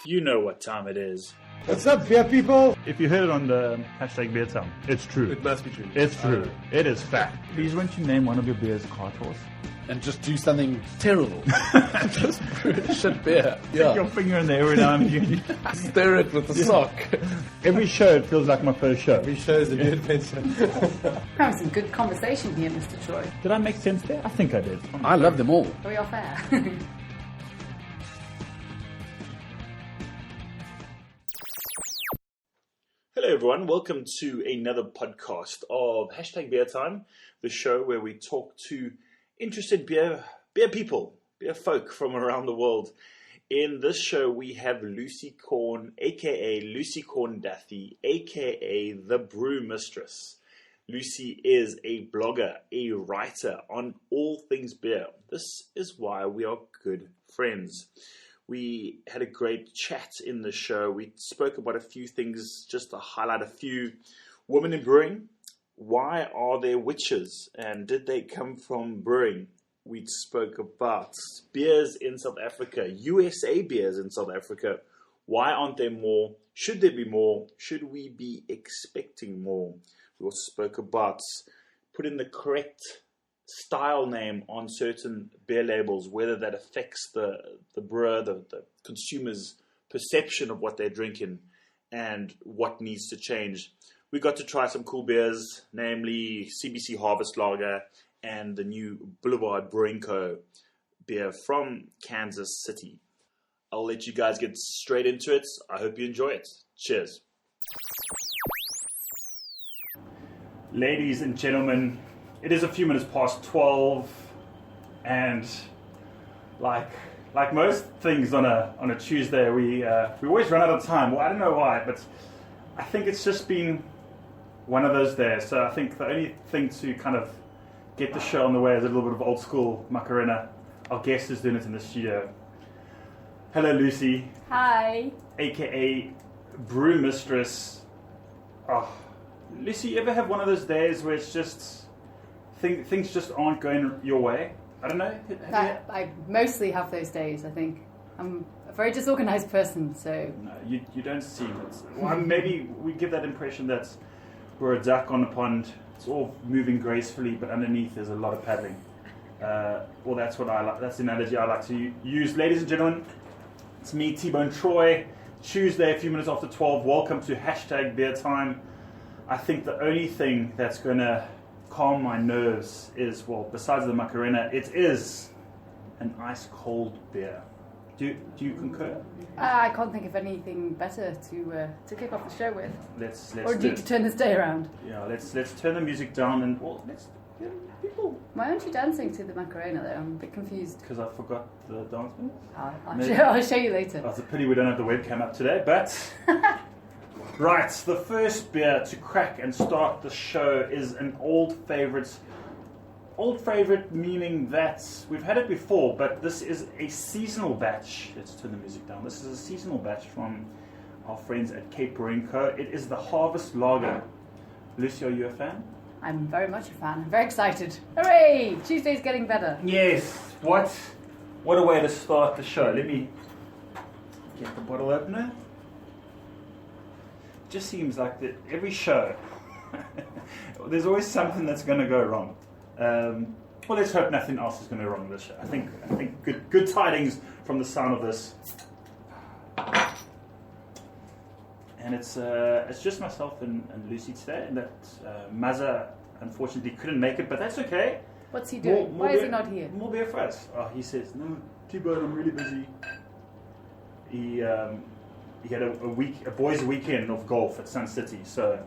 You know what time it is. What's up, beer people? If you heard it on the hashtag beer time, it's true. It must be true. It's true. It is fact. Please, won't you name one of your beers cart horse? And just do something terrible. Just shit beer. Stick your finger in there every now and again. Stir it with the sock. Every show, it feels like my first show. Every show is a new adventure. Having some good conversation here, Mr. Troy. Did I make sense there? I think I did. I love them all. Are we off air? Hello everyone, welcome to another podcast of Hashtag Beer Time, the show where we talk to interested beer people, beer folk from around the world. In this show we have Lucy Corn, aka Lucy Corn Daffy, aka the Brew Mistress. Lucy is a blogger, a writer on all things beer. This is why we are good friends. We had a great chat in the show. We spoke about a few things, just to highlight a few. Women in brewing. Why are there witches? And did they come from brewing? We spoke about beers in South Africa, USA beers in South Africa. Why aren't there more? Should there be more? Should we be expecting more? We also spoke about putting the correct style name on certain beer labels, whether that affects the brewer, the consumer's perception of what they're drinking, and what needs to change. We got to try some cool beers, namely CBC Harvest Lager and the new Boulevard Brewing Co. beer from Kansas City. I'll let you guys get straight into it. I hope you enjoy it. Cheers. Ladies and gentlemen, it is a few minutes past 12, and like most things on a Tuesday, we always run out of time. Well, I don't know why, but I think it's just been one of those days. So I think the only thing to kind of get the show on the way is a little bit of old school Macarena. Our guest is doing it in the studio. Hello, Lucy. Hi. AKA Brew Mistress. Oh, Lucy, you ever have one of those days where it's just things just aren't going your way? I don't know. I mostly have those days, I think. I'm a very disorganized person, so... No, you don't seem it. Well, maybe we give that impression that we're a duck on a pond. It's all moving gracefully, but underneath there's a lot of paddling. Well, that's what I like. That's the analogy I like to use. Ladies and gentlemen, it's me, T-Bone Troy. Tuesday, a few minutes after 12. Welcome to Hashtag Beer Time. I think the only thing that's going to calm my nerves is, well, besides the Macarena, it is an ice cold beer. Do you concur? I can't think of anything better to kick off the show with. Let's or do you to turn this day around? Yeah, let's turn the music down and, well, let's people. Why aren't you dancing to the Macarena though? I'm a bit confused. Because I forgot the dance moves. I'll show you later. Oh, it's a pity we don't have the webcam up today, but right, the first beer to crack and start the show is an old favourite. Old favourite meaning that we've had it before, but this is a seasonal batch. Let's turn the music down. This is a seasonal batch from our friends at Cape Brewing Co. It is the Harvest Lager. Lucy, are you a fan? I'm very much a fan. I'm very excited. Hooray! Tuesday's getting better. Yes. What a way to start the show. Let me get the bottle opener. It just seems like that every show there's always something that's going to go wrong. Well, let's hope nothing else is going to go wrong with this show. I think good tidings from the sound of this. And it's just myself and Lucy today. And that Maza unfortunately couldn't make it, but that's okay. What's he doing? Why is he not here? More beer for us. Oh, he says, no, T-Bone, I'm really busy. He had a boys' weekend of golf at Sun City, so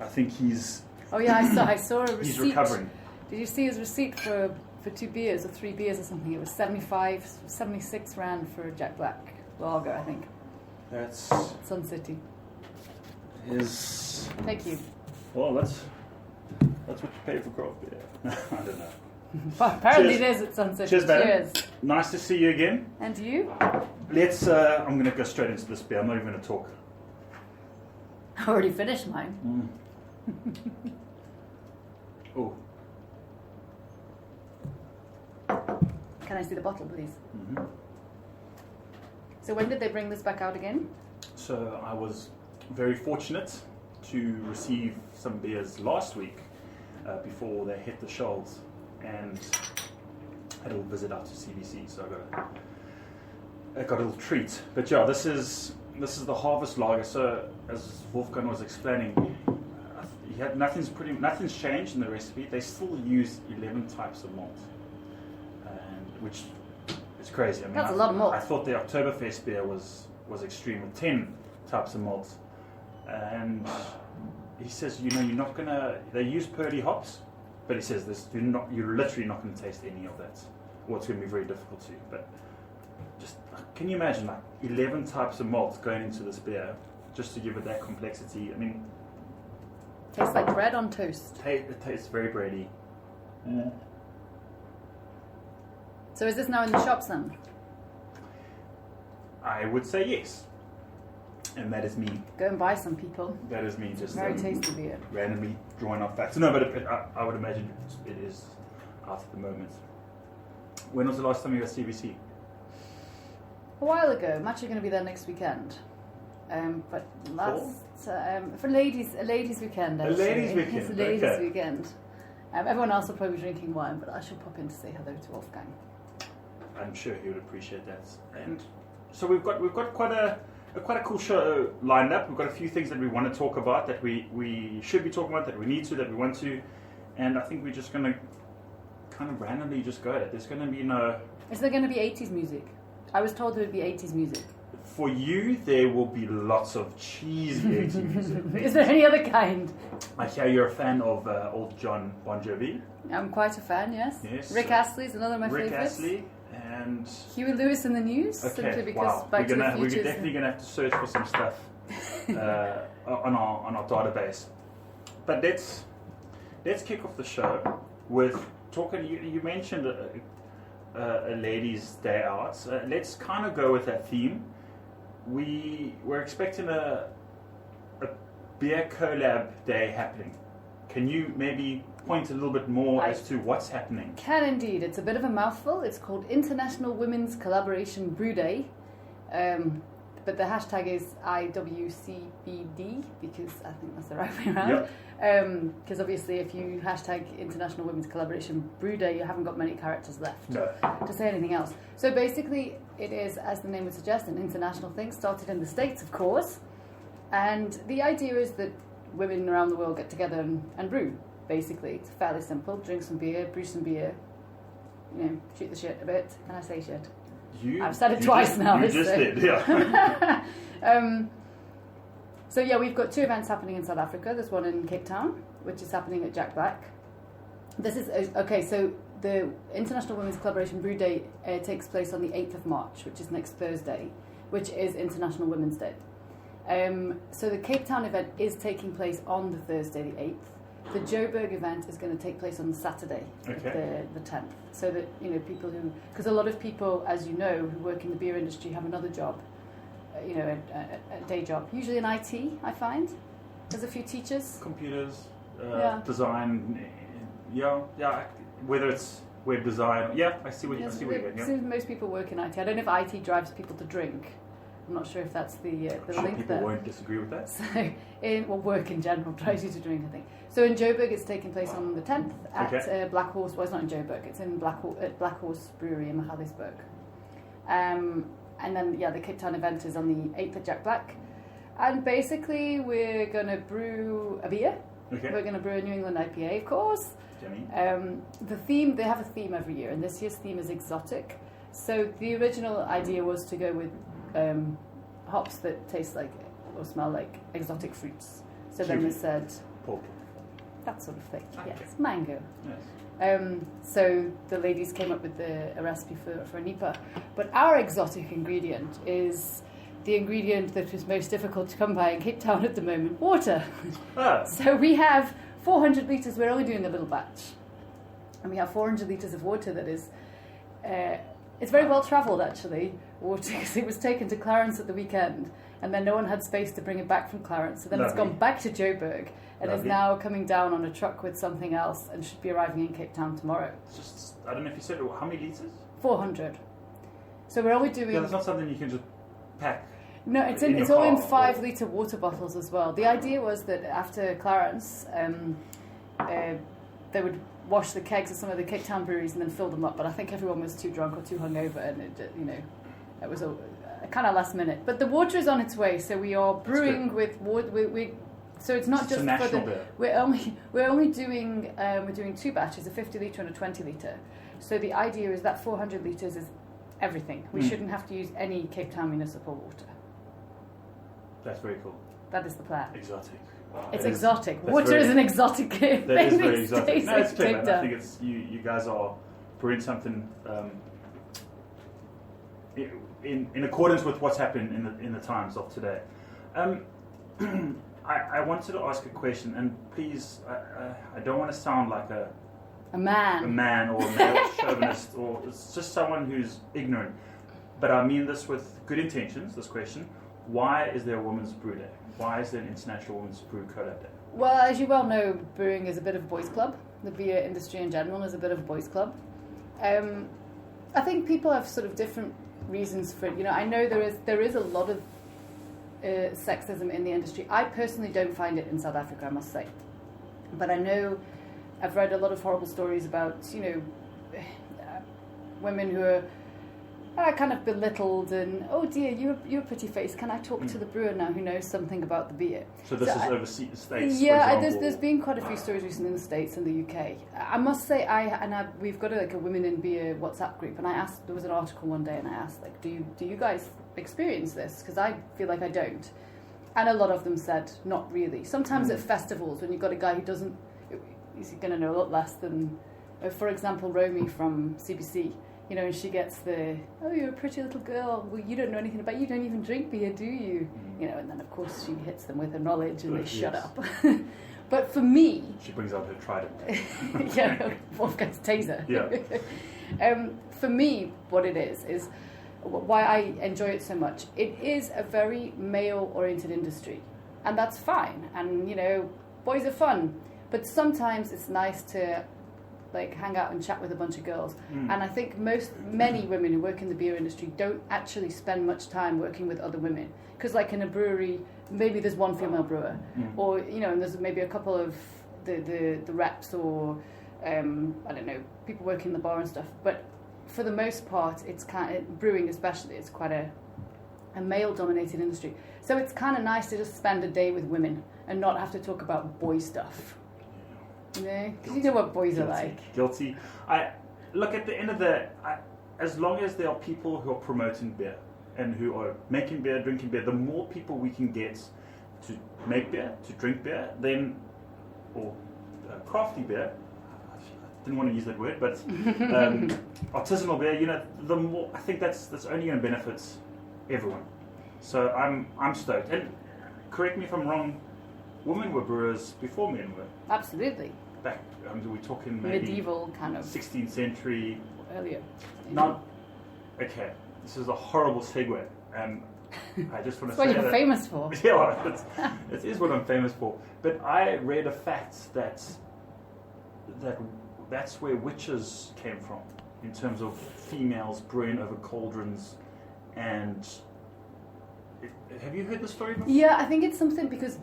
I think he's... Oh yeah, I saw a receipt. He's recovering. Did you see his receipt for 2 beers or 3 beers or something? It was 76 rand for a Jack Black lager, I think. That's... Sun City. Is... Thank you. Well, that's what you pay for craft beer. I don't know. Well, apparently it is at Sun City. Cheers, man. Cheers. Nice to see you again. And you? Let's... I'm going to go straight into this beer. I'm not even going to talk. I already finished mine. Oh. Can I see the bottle, please? Mm-hmm. So when did they bring this back out again? So I was very fortunate to receive some beers last week before they hit the shelves, and had a little visit out to CBC. So I got a little treat. But yeah, this is the Harvest Lager. So as Wolfgang was explaining, nothing's changed in the recipe. They still use 11 types of malt, which is crazy. I mean, That's a lot of malt. I thought the Oktoberfest beer was extreme with 10 types of malt, and he says, you're not gonna. They use Purdy hops, but he says you're literally not going to taste any of that, or it's going to be very difficult to. But just can you imagine 11 types of malt going into this beer just to give it that complexity? I mean, Tastes like bread on toast. it tastes very bready. Yeah. So is this now in the shops then? I would say yes, and that is me. Go and buy some, people. That is me just Very tasty beer. randomly drawing off facts. No, but I would imagine it is out at the moment. When was the last time you were at CBC? A while ago. I'm actually going to be there next weekend. But for a ladies' weekend. A ladies' weekend, It's a ladies' okay. weekend. Everyone else will probably be drinking wine, but I shall pop in to say hello to Wolfgang. I'm sure he would appreciate that. And so we've got quite a cool show lined up. We've got a few things that we want to talk about, that we should be talking about, that we need to, that we want to, and I think we're just going to kind of randomly just go at it. There's going to be no... Is there going to be 80s music? I was told there would be 80s music. For you, there will be lots of cheesy 80s music. Is there any other kind? I hear you're a fan of old John Bon Jovi. I'm quite a fan, yes. Yes. Rick Astley's another of my Rick favourites. Astley and... Huey Lewis in the News, simply because wow. Back to the We're Future. definitely going to have to search for some stuff on our database. But let's kick off the show with talking. You mentioned a ladies' day out. Let's kind of go with that theme. We're expecting a beer collab day happening. Can you maybe point a little bit more as to what's happening? Can indeed. It's a bit of a mouthful. It's called International Women's Collaboration Brew Day. But the hashtag is IWCBD, because I think that's the right way around. Because obviously if you hashtag International Women's Collaboration Brew Day, you haven't got many characters left to say anything else. So basically it is, as the name would suggest, an international thing, started in the States, of course. And the idea is that women around the world get together and brew, basically. It's fairly simple. Drink some beer, brew some beer, shoot the shit a bit. Can I say shit? I've said it twice now. You just did, yeah. So yeah, we've got two events happening in South Africa. There's one in Cape Town, which is happening at Jack Black. This is okay. So the International Women's Collaboration Brew Day takes place on the 8th of March, which is next Thursday, which is International Women's Day. So the Cape Town event is taking place on the Thursday, the 8th. The Joburg event is going to take place on Saturday, the 10th. So that people because a lot of people, as you know, who work in the beer industry have another job, a day job, usually in IT. I find there's a few teachers, computers, design, whether it's web design, I see what you're doing. So most people work in IT. I don't know if IT drives people to drink. I'm not sure if that's the link people there. won't disagree with that. So, work in general drives you to drink, I think. So in Joburg, it's taking place on the 10th at Black Horse. Well, it's not in Joburg. It's in Black Horse Brewery in Magaliesburg. And then, the Cape Town event is on the 8th at Jack Black. And basically, we're going to brew a beer. Okay. We're going to brew a New England IPA, of course. The theme, they have a theme every year, and this year's theme is exotic. So the original idea was to go with hops that taste like or smell like exotic fruits. So then we said that sort of thing. Okay. Yes, mango. Yes. So the ladies came up with a recipe for an IPA. But our exotic ingredient is the ingredient that was most difficult to come by in Cape Town at the moment, water. So we have 400 litres, we're only doing a little batch. And we have 400 litres of water that is... it's very well travelled, actually, water, because it was taken to Clarence at the weekend, and then no one had space to bring it back from Clarence. So then It's gone back to Joburg, and is now coming down on a truck with something else, and should be arriving in Cape Town tomorrow. I don't know if you said how many litres? 400. So we're only doing... Yeah, that's not something you can just pack? No, it's in your all in car, 5-litre water bottles as well. The idea was that after Clarence, they would wash the kegs of some of the Cape Town breweries and then fill them up. But I think everyone was too drunk or too hungover, and it was a kind of last minute. But the water is on its way, so we are brewing with water. So it's not just for the. Beer. We're only doing we're doing 2 batches, a 50-litre and a 20-litre. So the idea is that 400 litres is everything. We shouldn't have to use any Cape Town municipal water. That's very cool. That is the plan. Exotic. It's exotic. Water is an exotic thing. That is very exotic. No, it's clever. Down. I think it's you guys are brewing something in accordance with what's happened in the times of today. I wanted to ask a question, and please, I don't want to sound like a man or a male chauvinist, or it's just someone who's ignorant. But I mean this with good intentions. This question: why is there a Women's Brew Day? Why is there an International Women's Brew Collab Day? Well, as you well know, brewing is a bit of a boys' club. The beer industry in general is a bit of a boys' club. I think people have sort of different reasons for it. I know there is a lot of sexism in the industry. I personally don't find it in South Africa, I must say. But I know I've read a lot of horrible stories about, women who are kind of belittled and, oh dear, you're a pretty face. Can I talk to the brewer now who knows something about the beer? So this is overseas, States, yeah, there's been quite a few stories recently in the States and the UK. I must say, we've got a Women in Beer WhatsApp group, and I asked, there was an article one day, and I asked, do you guys experience this? Because I feel like I don't. And a lot of them said, not really. Sometimes at festivals, when you've got a guy who doesn't, he's going to know a lot less than, for example, Romy from CBC. And she gets oh, you're a pretty little girl. Well, you don't know anything about. You don't even drink beer, do you? And then of course she hits them with her knowledge, and they shut up. But for me, she brings out her trident. Yeah, Wolfgang's taser. Yeah. For me, what it is why I enjoy it so much. It is a very male-oriented industry, and that's fine. And boys are fun, but sometimes it's nice to hang out and chat with a bunch of girls. And I think many women who work in the beer industry don't actually spend much time working with other women, because in a brewery maybe there's one female brewer, or and there's maybe a couple of the reps, or I don't know, people working in the bar and stuff. But for the most part, it's brewing especially, it's quite a male dominated industry, so it's kind of nice to just spend a day with women and not have to talk about boy stuff. Because you know what boys are like. Guilty. Look, at the end of as long as there are people who are promoting beer and who are making beer, drinking beer, the more people we can get to make beer, to drink beer, or crafty beer. I didn't want to use that word, but artisanal beer. The more, I think that's only going to benefit everyone. So I'm stoked. And correct me if I'm wrong. Women were brewers before men were. Absolutely. Back, we're talking maybe medieval kind of 16th century. Earlier. Okay, this is a horrible segue, and I just want to say that's what you're famous for. Yeah, it is what I'm famous for. But I read a fact that's where witches came from, in terms of females brewing over cauldrons. And have you heard the story before? Yeah, I think it's something because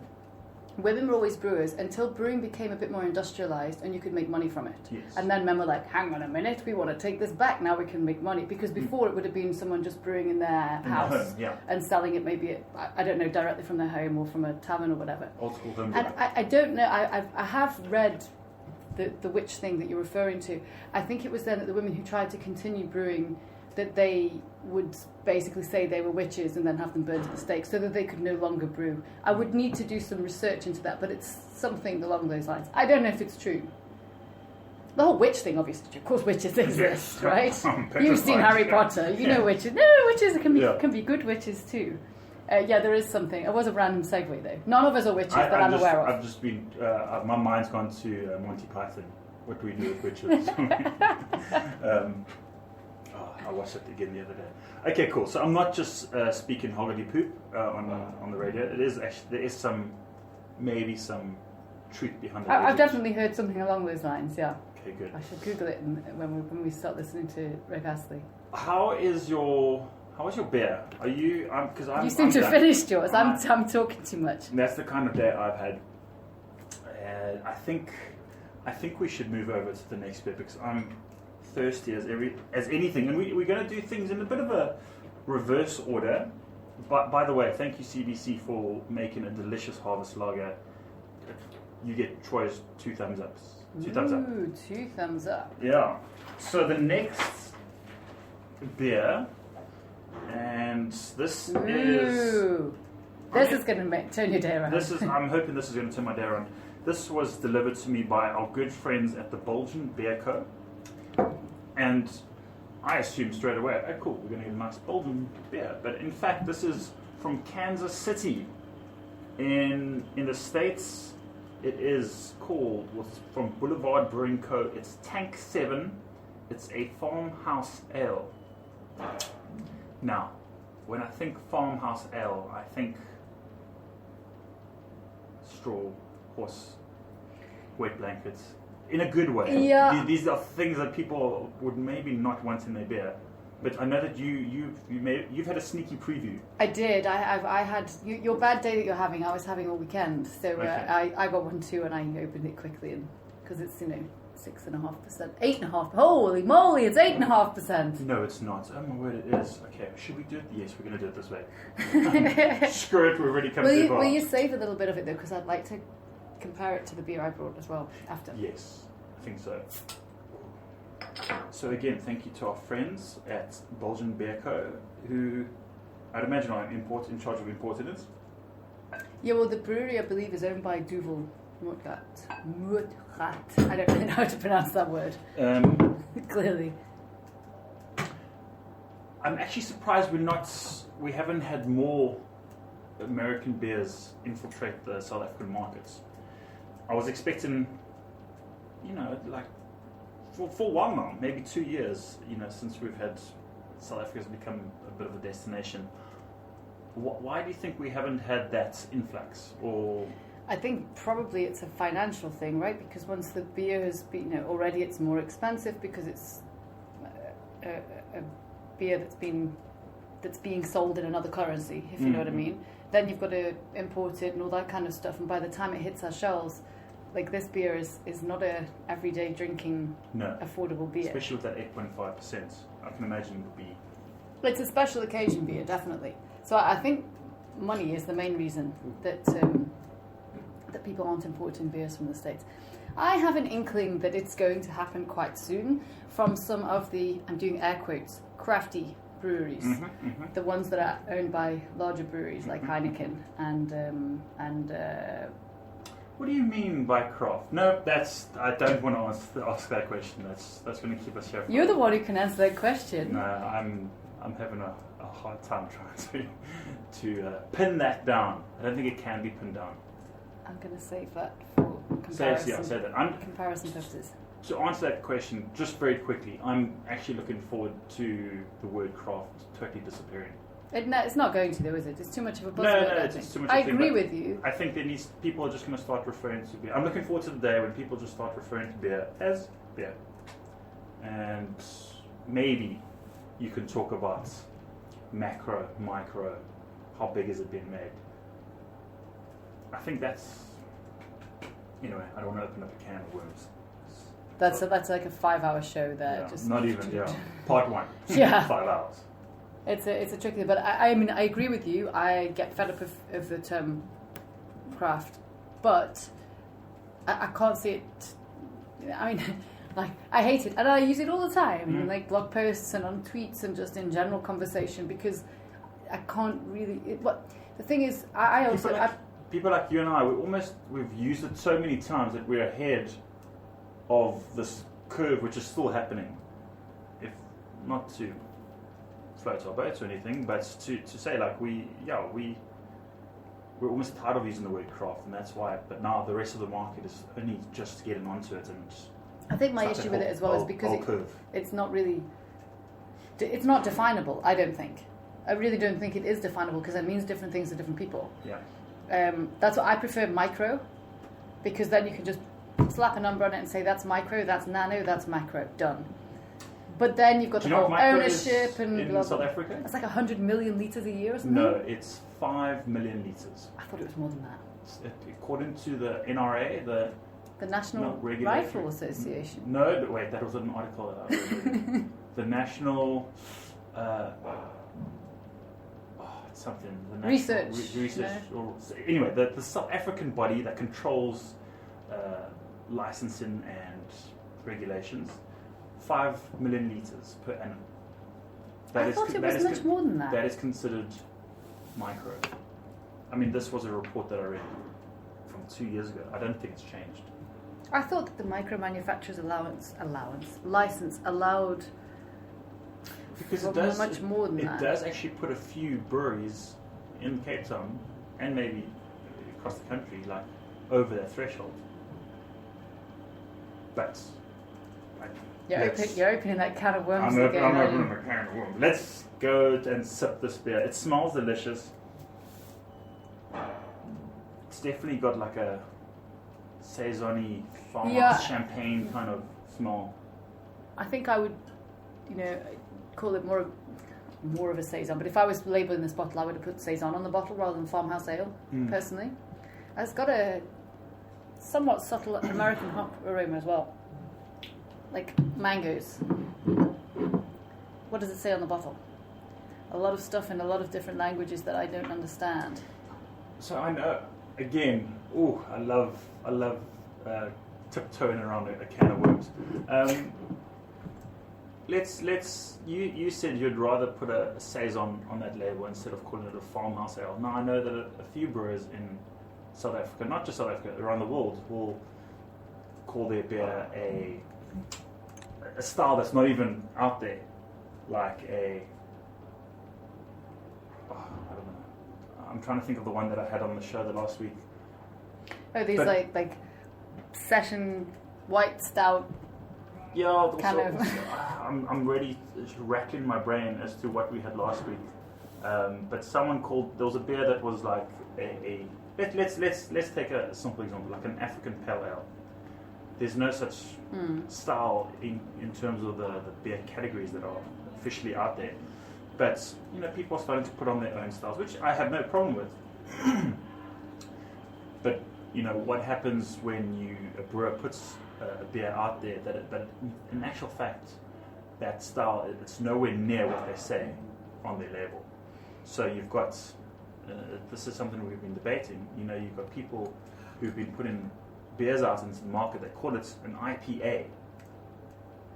women were always brewers until brewing became a bit more industrialized and you could make money from it. Yes. And then men were like, hang on a minute, we want to take this back, now we can make money. Because before it would have been someone just brewing in their house and selling it maybe, I don't know, directly from their home or from a tavern or whatever. Old school home. And I don't know, I have read the witch thing that you're referring to. I think it was then that the women who tried to continue brewing, that they would basically say they were witches and then have them burned at the stake so that they could no longer brew. I would need to do some research into that, but it's something along those lines. I don't know if it's true. The whole witch thing, obviously, of course witches exist, right? You've seen Harry Potter, you know witches. No, witches can be good witches too. There is something. It was a random segue though. None of us are witches that I'm aware of. I've just been, my mind's gone to Monty Python. What do we do with witches? I watched it again the other day. Okay, cool. So I'm not just speaking hoggity poop on the radio. It is actually, there is maybe some truth behind it. I've definitely heard something along those lines. Yeah. Okay, good. I should Google it when we start listening to Rick Astley. How How was your beer? Are you? Because I'm. You seem I'm to have done. finished yours. I'm talking too much. And that's the kind of day I've had. I think we should move over to the next bit because I'm thirsty as anything, and we're going to do things in a bit of a reverse order. But by the way, thank you CBC for making a delicious harvest lager. You get Troy's 2 thumbs up. 2 thumbs up. Ooh, 2 thumbs up. Yeah. So the next beer, and this is. Ooh. This is going to turn your day around. I'm hoping this is going to turn my day around. This was delivered to me by our good friends at the Belgian Beer Co. And I assumed straight away, oh cool, we're going to get a nice Belgian beer. But in fact, this is from Kansas City. In the States, it is called, from Boulevard Brewing Co. It's Tank 7. It's a farmhouse ale. Now, when I think farmhouse ale, I think straw, horse, wet blankets. In a good way. Yeah. These are things that people would maybe not want in their beer. But I know that you've had a sneaky preview. I did. I had your bad day that you're having. I was having all weekend, so Okay. I got one too, and I opened it quickly, and because it's 6.5%, 8.5%. Holy moly, it's 8.5%. No, it's not. Oh my word, it is. Okay, should we do it? Yes, we're going to do it this way. Screw it, we've already come too far. Will you save a little bit of it though? Because I'd like to compare it to the beer I brought as well after. Yes, I think so. So again, thank you to our friends at Belgian Beer Co., who I'd imagine are in charge of importing it. Yeah, well, the brewery I believe is owned by Duvel Moortgat. I don't really know how to pronounce that word. Clearly. I'm actually surprised we haven't had more American beers infiltrate the South African markets. I was expecting, like for a while now, maybe 2 years, since we've had South Africa's become a bit of a destination. Why do you think we haven't had that influx? Or I think probably it's a financial thing, right? Because once the beer has been, already it's more expensive because it's a beer that's being sold in another currency, if you know what I mean. Then you've got to import it and all that kind of stuff, and by the time it hits our shelves, like this beer is not a everyday drinking affordable beer. Especially with that 8.5%, I can imagine it would be. It's a special occasion beer, definitely. So I think money is the main reason that people aren't importing beers from the States. I have an inkling that it's going to happen quite soon from some of the, I'm doing air quotes, crafty breweries, the ones that are owned by larger breweries like Heineken and What do you mean by craft? No, I don't want to ask that question. That's going to keep us here. You're the one who can answer that question. No, I'm having a hard time trying to pin that down. I don't think it can be pinned down. I'm going to save that for comparison. Say that. Comparison purposes. To answer that question, just very quickly, I'm actually looking forward to the word craft totally disappearing. It's not going to, though, is it? It's too much of a buzzword. No, it's too much. I agree with you. I think people are just going to start referring to beer. I'm looking forward to the day when people just start referring to beer as beer, and maybe you can talk about macro, micro, how big is it being made. I think that's. Anyway, I don't want to open up a can of worms. That's like a 5-hour show there. Yeah, just not even, part 1. Yeah. 5 hours. It's a tricky, but I mean, I agree with you. I get fed up of the term craft, but I can't see it. I mean, like, I hate it, and I use it all the time, in like blog posts and on tweets and just in general conversation, because I can't really. The thing is, I also people like you and I, we've used it so many times that we're ahead of this curve, which is still happening. If not to float our boats or anything, but to say like we're almost tired of using the word craft, and that's why. But now the rest of the market is only just getting onto it, and I think my issue with it as well is because it's not really, it's not definable. I don't think. I really don't think it is definable because it means different things to different people. Yeah. That's why I prefer micro, because then you can just slap a number on it and say that's micro, that's nano, that's macro, done. But then you've got Do the you know whole what micro ownership is and in blah, South blah. Africa? It's like 100 million litres a year or something? No, it's 5 million litres. I thought it was more than that. According to the NRA, the National Not regulatory. Rifle Association. no, but wait, that was an article that I read. The National, it's something. The National Research, Research. Or, anyway, the South African body that controls licensing and regulations, 5 million litres per annum. I thought it was much more than that. That is considered micro. I mean, this was a report that I read from 2 years ago. I don't think it's changed. I thought that the micro manufacturer's license allowed Because for it does much more than that. It does actually put a few breweries in Cape Town and maybe across the country like over that threshold. But You're opening that can of worms I'm again. opening a can of worms. Let's go and sip this beer. It smells delicious. It's definitely got like a saison-y farmhouse champagne kind of smell. I think I would, call it more of a saison. But if I was labelling this bottle, I would have put saison on the bottle rather than farmhouse ale. Personally, it's got a somewhat subtle American hop aroma as well, like mangoes. What does it say on the bottle? A lot of stuff in a lot of different languages that I don't understand. So I know. Again, I love tiptoeing around a can of worms. You said you'd rather put a saison on that label instead of calling it a farmhouse ale. Now I know that a few brewers in South Africa, not just South Africa, around the world, will call their beer a style that's not even out there, like I don't know. I'm trying to think of the one that I had on the show the last week. Oh, these like session white stout. Yeah, kind of. I'm really rattling my brain as to what we had last week. But someone called. There was a beer that was like let's take a simple example, like an African pale ale. There's no such style in terms of the beer categories that are officially out there. But people are starting to put on their own styles, which I have no problem with. But what happens when a brewer puts a beer out there but in actual fact, that style it's nowhere near what they say on their label. So you've got this is something we've been debating. You've got people who've been putting beers out into the market. They call it an IPA,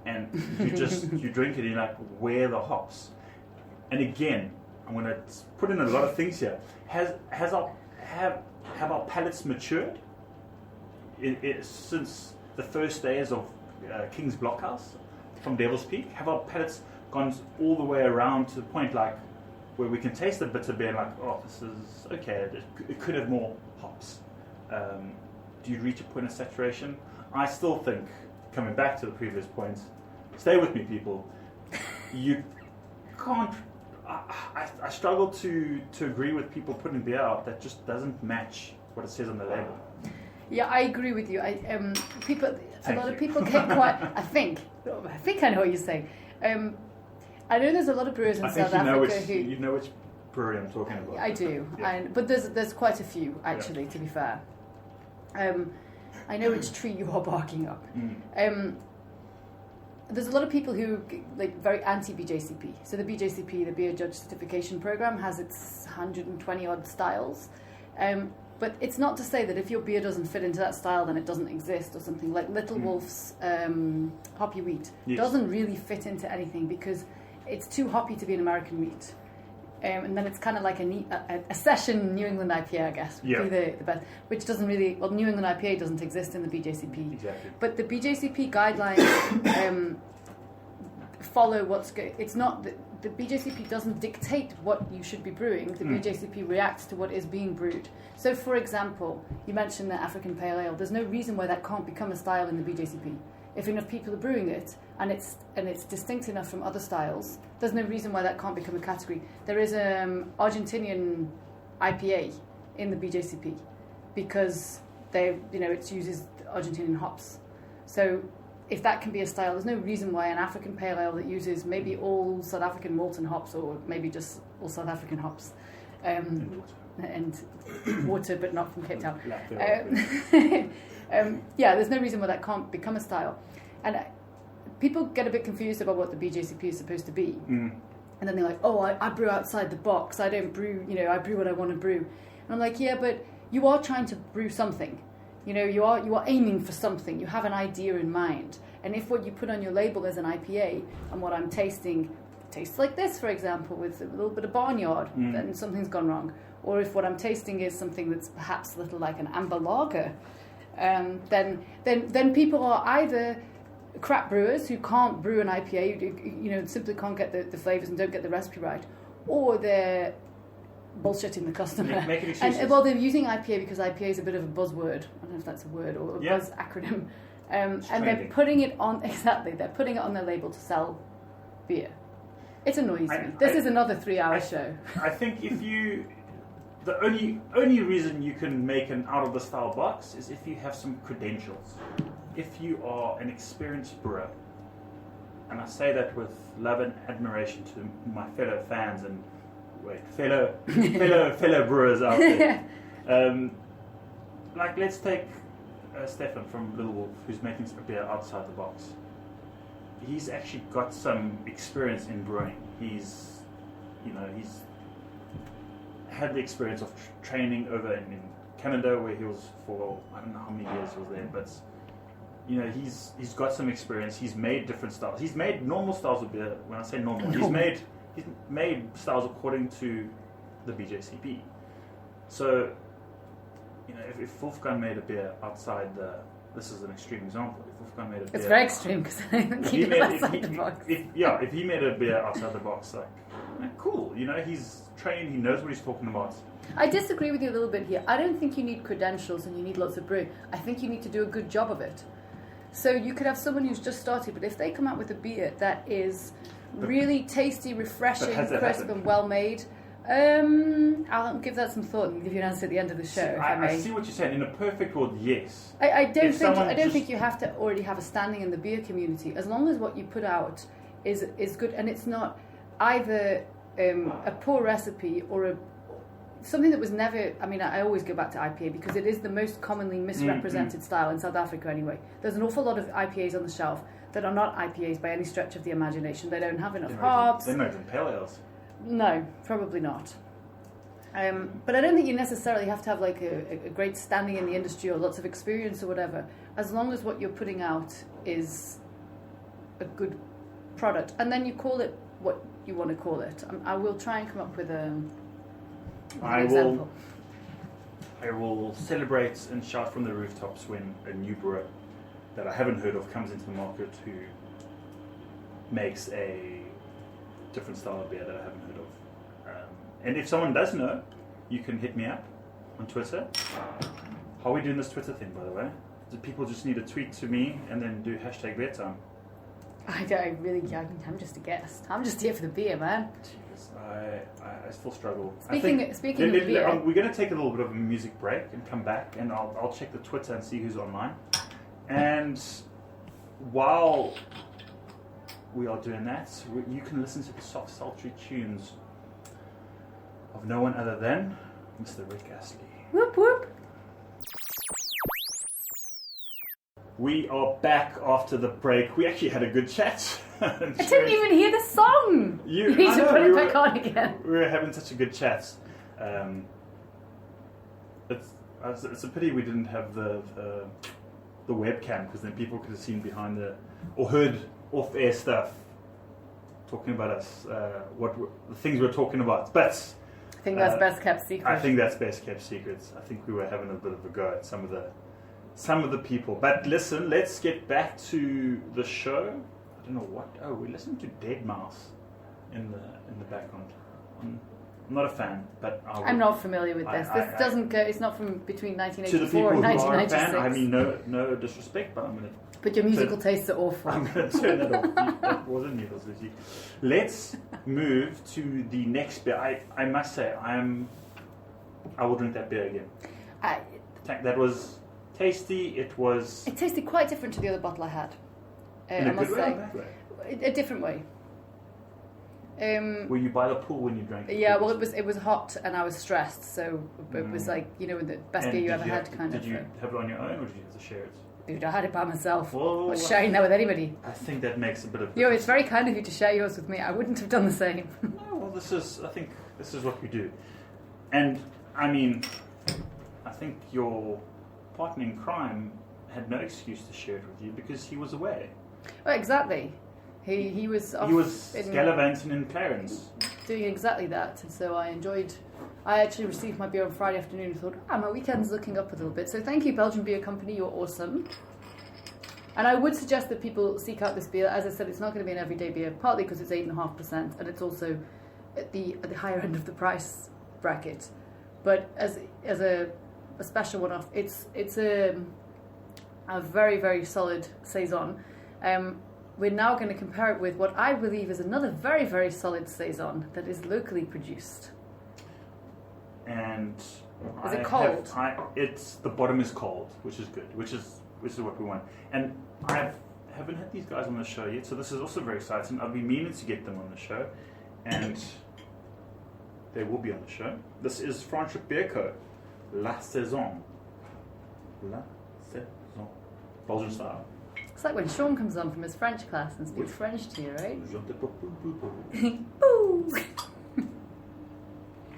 and you drink it and you're like, where are the hops? And again, I'm going to put in a lot of things here. Have our palates matured since the first days of King's Blockhouse from Devil's Peak? Have our palates gone all the way around to the point like where we can taste the bitter beer and like, oh, this is okay. It could have more hops. Do you reach a point of saturation? I still think, coming back to the previous point, stay with me, people. You can't. I struggle to agree with people putting beer out that just doesn't match what it says on the label. Yeah, I agree with you. A lot of people get quite. I think I know what you're saying. I know there's a lot of brewers in South Africa who you know which brewery I'm talking about. I do, yeah. but there's quite a few actually. To be fair, I know which tree you are barking up. There's a lot of people who very anti-BJCP. So the BJCP, the Beer Judge Certification Program, has its 120 odd styles. But it's not to say that if your beer doesn't fit into that style, then it doesn't exist or something. Like Little Wolf's Hoppy Wheat doesn't really fit into anything because it's too hoppy to be an American wheat. And then it's kind of like a session New England IPA, I guess, would be the best. Which doesn't really... Well, New England IPA doesn't exist in the BJCP. Exactly. But the BJCP guidelines follow what's good. It's not... The BJCP doesn't dictate what you should be brewing. The BJCP reacts to what is being brewed. So, for example, you mentioned the African Pale Ale. There's no reason why that can't become a style in the BJCP. If enough people are brewing it and it's distinct enough from other styles, there's no reason why that can't become a category. There is Argentinian IPA in the BJCP because it uses Argentinian hops. So if that can be a style, there's no reason why an African pale ale that uses maybe all South African malts and hops, or maybe just all South African hops, and water, but not from Cape Town. Yeah, there's no reason why that can't become a style. And people get a bit confused about what the BJCP is supposed to be. And then they're like, oh, I brew outside the box. I don't brew, I brew what I want to brew. And I'm like, yeah, but you are trying to brew something. You are aiming for something. You have an idea in mind. And if what you put on your label is an IPA, and what I'm tasting tastes like this, for example, with a little bit of barnyard, then something's gone wrong. Or if what I'm tasting is something that's perhaps a little like an amber lager, then people are either crap brewers who can't brew an IPA, simply can't get the flavours and don't get the recipe right, or they're bullshitting the customer. Making excuses. And they're using IPA because IPA is a bit of a buzzword. I don't know if that's a word or a buzz acronym. And they're putting it on they're putting it on their label to sell beer. It annoys me. This is another 3-hour show. I think the only reason you can make an out of the style box is if you have some credentials. If you are an experienced brewer, and I say that with love and admiration to my fellow fans and fellow brewers out there. Like, let's take Stefan from Little Wolf, who's making a beer outside the box. He's actually got some experience in brewing. He's had the experience of training over in Canada, where he was for I don't know how many years he was there, but he's got some experience. He's made different styles. He's made normal styles of beer. When I say normal, he's made styles according to the BJCP. So, if Wolfgang made a beer outside this is an extreme example. If Wolfgang made a beer, it's very extreme because I think he did outside the box. If he made a beer outside the box, cool. He's trained. He knows what he's talking about. I disagree with you a little bit here. I don't think you need credentials and you need lots of brewing. I think you need to do a good job of it. So you could have someone who's just started, but if they come out with a beer that is really tasty, refreshing, crisp, and well made, I'll give that some thought and give you an answer at the end of the show. I see what you're saying. In a perfect world, yes. I don't think you have to already have a standing in the beer community, as long as what you put out is good, and it's not either a poor recipe or something that was never. I mean, I always go back to IPA because it is the most commonly misrepresented style in South Africa anyway. There's an awful lot of IPAs on the shelf that are not IPAs by any stretch of the imagination. They don't have enough hops. They're not even pale ales. No, probably not. But I don't think you necessarily have to have like a great standing in the industry or lots of experience or whatever, as long as what you're putting out is a good product. And then you call it what you want to call it. I will try and come up with an example. I will celebrate and shout from the rooftops when a new brewer that I haven't heard of comes into the market who makes a different style of beer that I haven't heard of. And if someone does know, you can hit me up on Twitter. How are we doing this Twitter thing, by the way? Do people just need to tweet to me and then do #beertime? I'm just a guest. I'm just here for the beer, man. Jesus, I still struggle. Speaking of beer, we're going to take a little bit of a music break and come back, and I'll check the Twitter and see who's online. And while we are doing that, you can listen to the soft, sultry tunes of no one other than Mr. Rick Astley. Whoop whoop. We are back after the break. We actually had a good chat. I didn't even hear the song. You need to put it back on again. We were having such a good chat. It's a pity we didn't have the webcam, because then people could have seen behind or heard off-air stuff talking about us, the things we're talking about. But I think that's best kept secret. I think that's best kept secrets. I think we were having a bit of a go at some of the people. But listen, let's get back to the show. I don't know what. Oh, we're listening to Dead Mouse in the background. I'm not a fan, but I'm not familiar with this. This doesn't go. It's not from between 1984 and 1996. To the people who are a fan, I mean no disrespect, but I'm going to. But your musical tastes are awful. I'm going to turn that off. That wasn't needles, Lucy. Let's move to the next beer. I must say, I will drink that beer again. That was tasty. It tasted quite different to the other bottle I had. In a I must good way or say. a bad way? A different way. Were you by the pool when you drank? Yeah, well, it was hot and I was stressed, so it was like, you know, the best beer you ever had kind of Did you thing. have it on your own or did you have to share it? Dude, I had it by myself. Whoa, I was sharing that with anybody. I think that makes a bit of Yo, it's very kind of you to share yours with me. I wouldn't have done the same. No, well, I think this is what we do. And, I mean, I think your partner in crime had no excuse to share it with you because he was away. Well, exactly. He was off He was in gallivanting in Clarence. doing exactly that, and so I actually received my beer on Friday afternoon and thought, my weekend's looking up a little bit. So thank you, Belgian Beer Company, you're awesome. And I would suggest that people seek out this beer. As I said, it's not going to be an everyday beer, partly because it's 8.5%, and it's also at the higher end of the price bracket. But as a special one-off, it's a very, very solid saison. We're now going to compare it with what I believe is another very, very solid saison that is locally produced. And Is it cold? It's the bottom is cold, which is good, which is what we want. And I haven't had these guys on the show yet, so this is also very exciting. I've been meaning to get them on the show, and they will be on the show. This is Franschhoek Beer Co. La Saison. La Saison. Belgian style. It's like when Sean comes on from his French class and speaks French to you, right? Je te propose. Boo!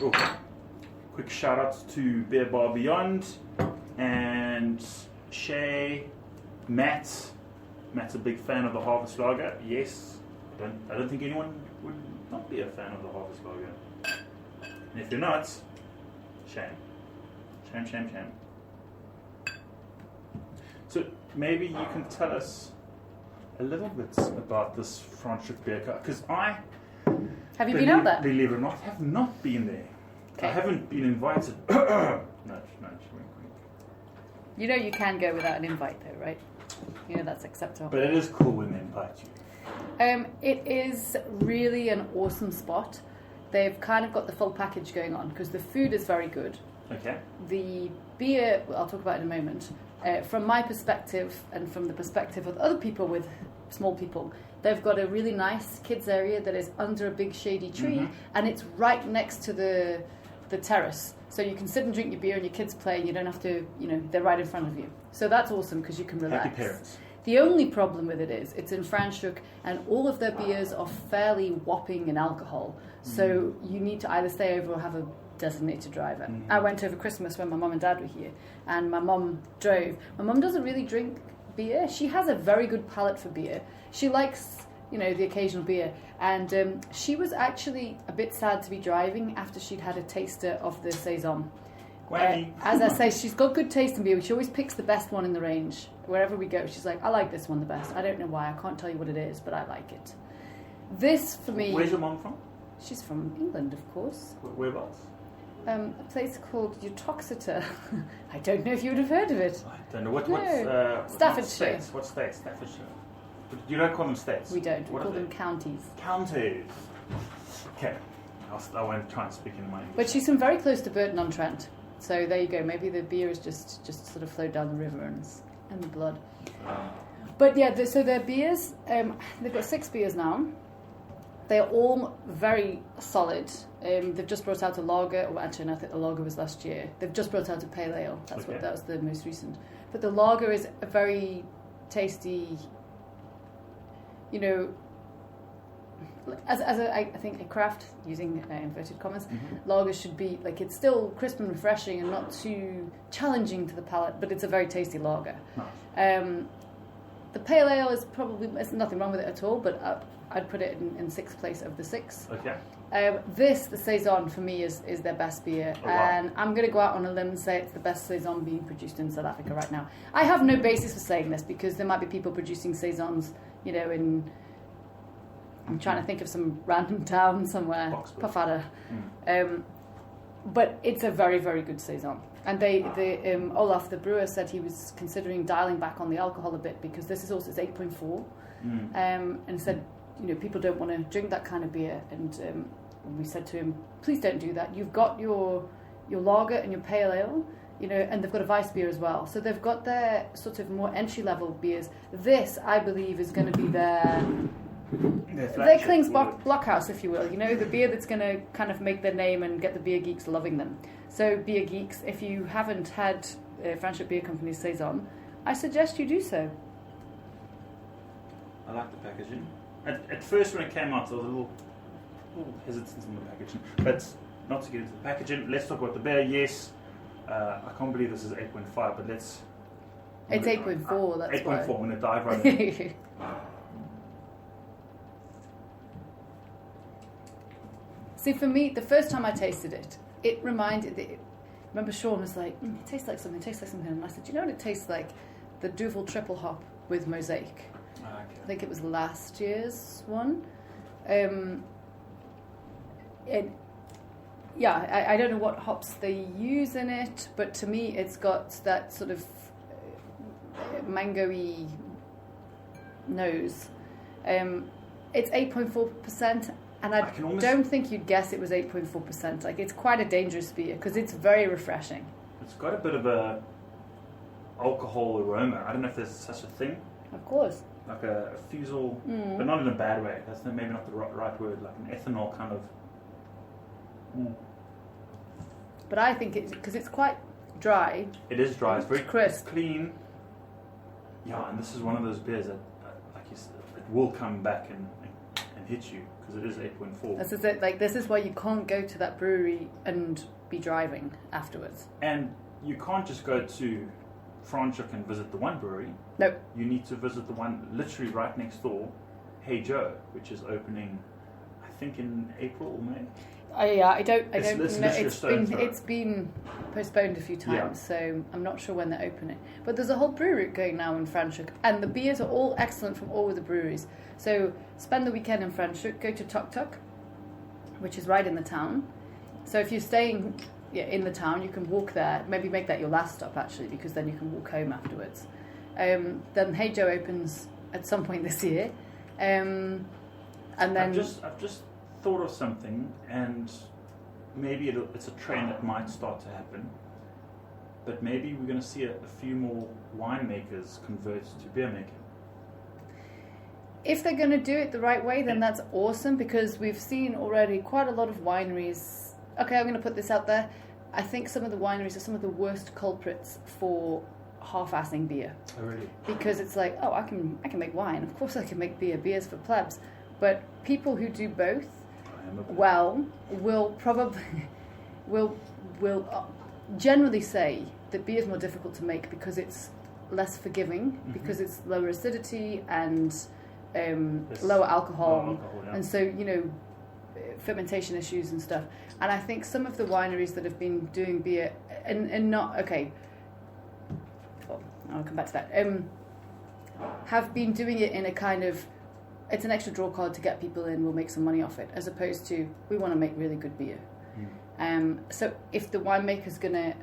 Okay. Quick shout outs to Beer Bar Beyond and Shay, Matt. Matt's a big fan of the Harvest Lager. Yes, I don't think anyone would not be a fan of the Harvest Lager. And if you're not, shame. Shame. So maybe you can tell us a little bit about this Franschhoek Beer Co. Because Have you been out there? believe it or not, have not been there. Okay. I haven't been invited. Nudge, wink. You know you can go without an invite though, right? You know that's acceptable. But it is cool when they invite you. It is really an awesome spot. They've kind of got the full package going on because the food is very good. Okay. The beer, well, I'll talk about in a moment. From my perspective and from the perspective of other people with small people, they've got a really nice kids area that is under a big shady tree, and it's right next to the terrace. So you can sit and drink your beer and your kids play and you don't have to, they're right in front of you. So that's awesome because you can relax. Happy parents. The only problem with it is it's in Franschhoek and all of their beers are fairly whopping in alcohol. So you need to either stay over or have a designated driver. I went over Christmas when my mum and dad were here and my mum drove. My mum doesn't really drink beer. She has a very good palate for beer. She likes, the occasional beer. And she was actually a bit sad to be driving after she'd had a taster of the Saison. As I say, she's got good taste in beer. She always picks the best one in the range. Wherever we go, she's like, I like this one the best. I don't know why. I can't tell you what it is, but I like it. This, for me... Where's your mum from? She's from England, of course. Whereabouts? A place called Uttoxeter. I don't know if you would have heard of it. I don't know. What's Staffordshire. What states? Staffordshire. You don't call them states? We don't. We What call are them they? counties. Counties. Okay. I won't try and speak in my English. But she's from very close to Burton-on-Trent. So there you go. Maybe the beer is just sort of flowed down the river and the blood. But yeah, so their beers, they've got 6 beers now. They're all very solid. They've just brought out a lager. Well, actually, I think the lager was last year. They've just brought out a pale ale. That was the most recent. But the lager is a very tasty. I think a craft, using inverted commas, lager should be like it's still crisp and refreshing and not too challenging to the palate, but it's a very tasty lager. Nice. The pale ale is there's nothing wrong with it at all, but I'd put it in 6th place of the 6. Okay. The Saison for me is their best beer, and I'm going to go out on a limb and say it's the best Saison being produced in South Africa right now. I have no basis for saying this because there might be people producing Saisons, in. I'm trying to think of some random town somewhere, Pafada. But it's a very, very good Saison. And Olaf, the brewer, said he was considering dialing back on the alcohol a bit because this is also 8.4. And said, people don't want to drink that kind of beer. And we said to him, please don't do that. You've got your lager and your pale ale. and they've got a Weiss beer as well. So they've got their sort of more entry-level beers. This, I believe, is going to be their Kling's Blockhouse, if you will. The beer that's going to kind of make their name and get the beer geeks loving them. So beer geeks, if you haven't had Franschhoek Beer Company's Saison, I suggest you do so. I like the packaging. At first, when it came out, there was a little hesitance in the packaging. But not to get into the packaging, let's talk about the beer. Yes, I can't believe this is 8.5, but let's... It's 8.4, that's 8.4, I'm going to dive right in. See, for me, the first time I tasted it, it reminded... Remember Sean was like, it tastes like something, And I said, you know what it tastes like? The Duvel Triple Hop with Mosaic. Okay. I think it was last year's one. I don't know what hops they use in it, but to me it's got that sort of mango-y nose. It's 8.4%, and I don't think you'd guess it was 8.4%. Like, it's quite a dangerous beer because it's very refreshing. It's got a bit of a alcohol aroma. I don't know if there's such a thing. Of course. Like a fusel, but not in a bad way. That's maybe not the right word. Like an ethanol kind of. But I think it's because it's quite dry. It is dry. It's very crisp, clean. Yeah, and this is one of those beers that, like you said, it will come back and hit you because it is 8.4. This is it. Like, this is why you can't go to that brewery and be driving afterwards. And you can't just go to Franschhoek and visit the one brewery. No. You need to visit the one literally right next door, Hey Joe, which is opening, I think, in April or May. I don't know. It's been postponed a few times, so I'm not sure when they're opening. But there's a whole brewery going now in Franschhoek, and the beers are all excellent from all of the breweries. So spend the weekend in Franschhoek, go to Tuk Tuk, which is right in the town. So if you're staying in the town, you can walk there. Maybe make that your last stop, actually, because then you can walk home afterwards. Then Hey Joe opens at some point this year, and then I've just thought of something, and maybe it's a trend that might start to happen. But maybe we're going to see a few more winemakers convert to beer making. If they're going to do it the right way, then that's awesome, because we've seen already quite a lot of wineries. Okay, I'm going to put this out there. I think some of the wineries are some of the worst culprits for half-assing beer. Oh, really? Because it's like, I can make wine. Of course I can make beer. Beer's for plebs. But people who do both well will probably will generally say that beer is more difficult to make because it's less forgiving, because it's lower acidity and lower alcohol, and so fermentation issues and stuff. And I think some of the wineries that have been doing beer and not I'll come back to that, have been doing it in a kind of, it's an extra draw card to get people in, we'll make some money off it, as opposed to, we want to make really good beer. So if the winemaker's going to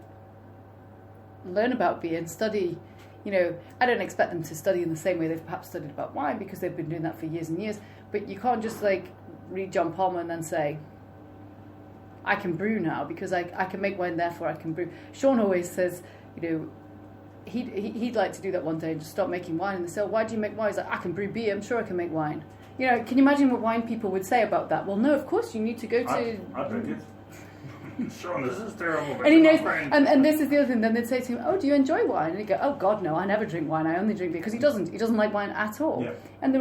learn about beer and study, I don't expect them to study in the same way they've perhaps studied about wine, because they've been doing that for years and years, but you can't just read John Palmer and then say, I can brew now because I can make wine, therefore I can brew. Sean always says, he'd like to do that one day and just start making wine, and they say, why do you make wine? He's like, I can brew beer, I'm sure I can make wine. Can you imagine what wine people would say about that? Well, no, of course you need to go to... I drink it. Sean, this is terrible. And he knows, and this is the other thing, then they'd say to him, oh, do you enjoy wine? And he'd go, oh God, no, I never drink wine, I only drink beer, because he doesn't like wine at all. Yeah. And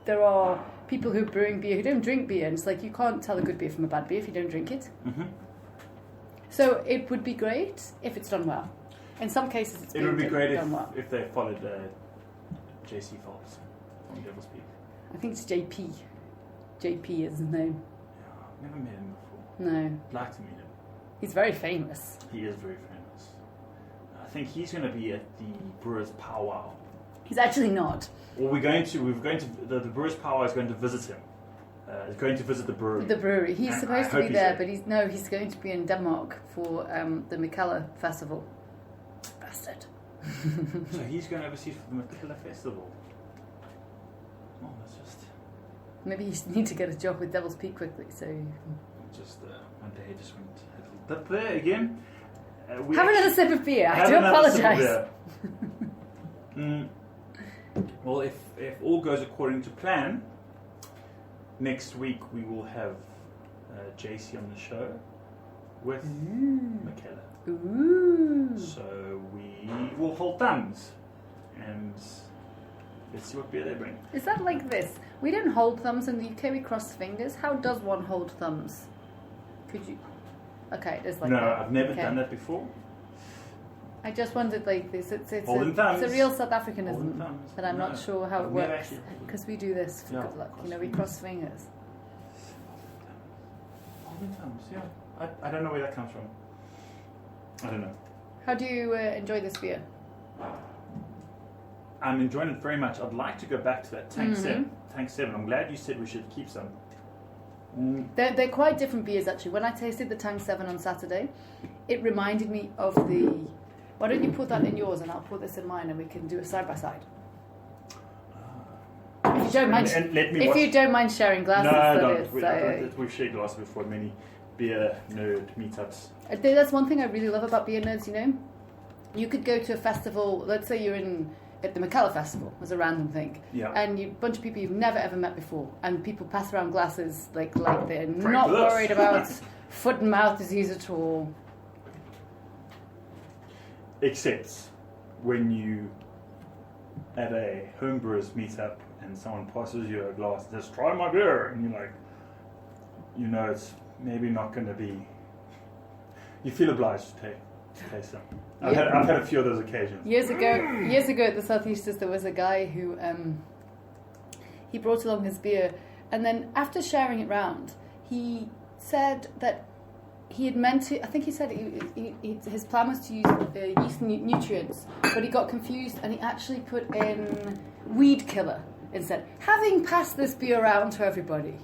there are people who are brewing beer who don't drink beer, and it's like, you can't tell a good beer from a bad beer if you don't drink it. Mm-hmm. So it would be great if it's done well. In some cases, it's it would be great well. if they followed JC Phelps from Devil's Peak. I think it's JP. JP is his name. Yeah, I've never met him before. No. I'd like to meet him. He's very famous. He is very famous. I think he's going to be at the Brewers Powwow. He's actually not. Well, the Brewers Powwow is going to visit him. He's going to visit the brewery. The brewery. He's and supposed to be there, but he's going to be in Denmark for the Mikkeller Festival. Bastard. So he's going overseas for the Mikkeller Festival. Oh, that's just... Maybe you need to get a job with Devil's Peak quickly, so... Just one day just went a little dip there again. Have another sip of beer. I have do another sip of apologise. beer. Well, if all goes according to plan, next week we will have JC on the show with Michaela. Ooh. So we will hold thumbs and let's see what beer they bring. Is that like this? We don't hold thumbs in the UK, we cross fingers. How does one hold thumbs? Could you... Okay, it's like No, that. I've never Okay. done that before. I just wondered like this. It's Holding thumbs. a real South Holding Africanism, thumbs. but I'm No, not sure how I've it never works. actually held Because we do this for Yeah, good luck. cross We cross fingers. Holding thumbs, yeah. I don't know where that comes from. I don't know. How do you enjoy this beer? I'm enjoying it very much. I'd like to go back to that Tank Mm-hmm. 7. Tank 7. I'm glad you said we should keep some. They're quite different beers actually. When I tasted the Tang 7 on Saturday, it reminded me of the... Why don't you put that in yours and I'll put this in mine and we can do a side by side. If you don't mind, And let me if watch- you don't mind sharing glasses, No, that don't. is. We've shared glasses before at many beer nerd meetups. I think that's one thing I really love about beer nerds, you know? You could go to a festival, let's say you're at the Macalla Festival, as a random thing, Yeah. and a bunch of people you've never ever met before, and people pass around glasses like they're Drink not this. worried about foot and mouth disease at all. Except when you at a homebrewers meetup and someone passes you a glass and says, "Try my beer," and you're like, you know, it's maybe not going to be. You feel obliged to taste some. I've had a few of those occasions. Years ago at the Southeasters, there was a guy who he brought along his beer, and then after sharing it round, he said that he had meant to. I think he said his plan was to use yeast nutrients, but he got confused and he actually put in weed killer instead. Having passed this beer around to everybody,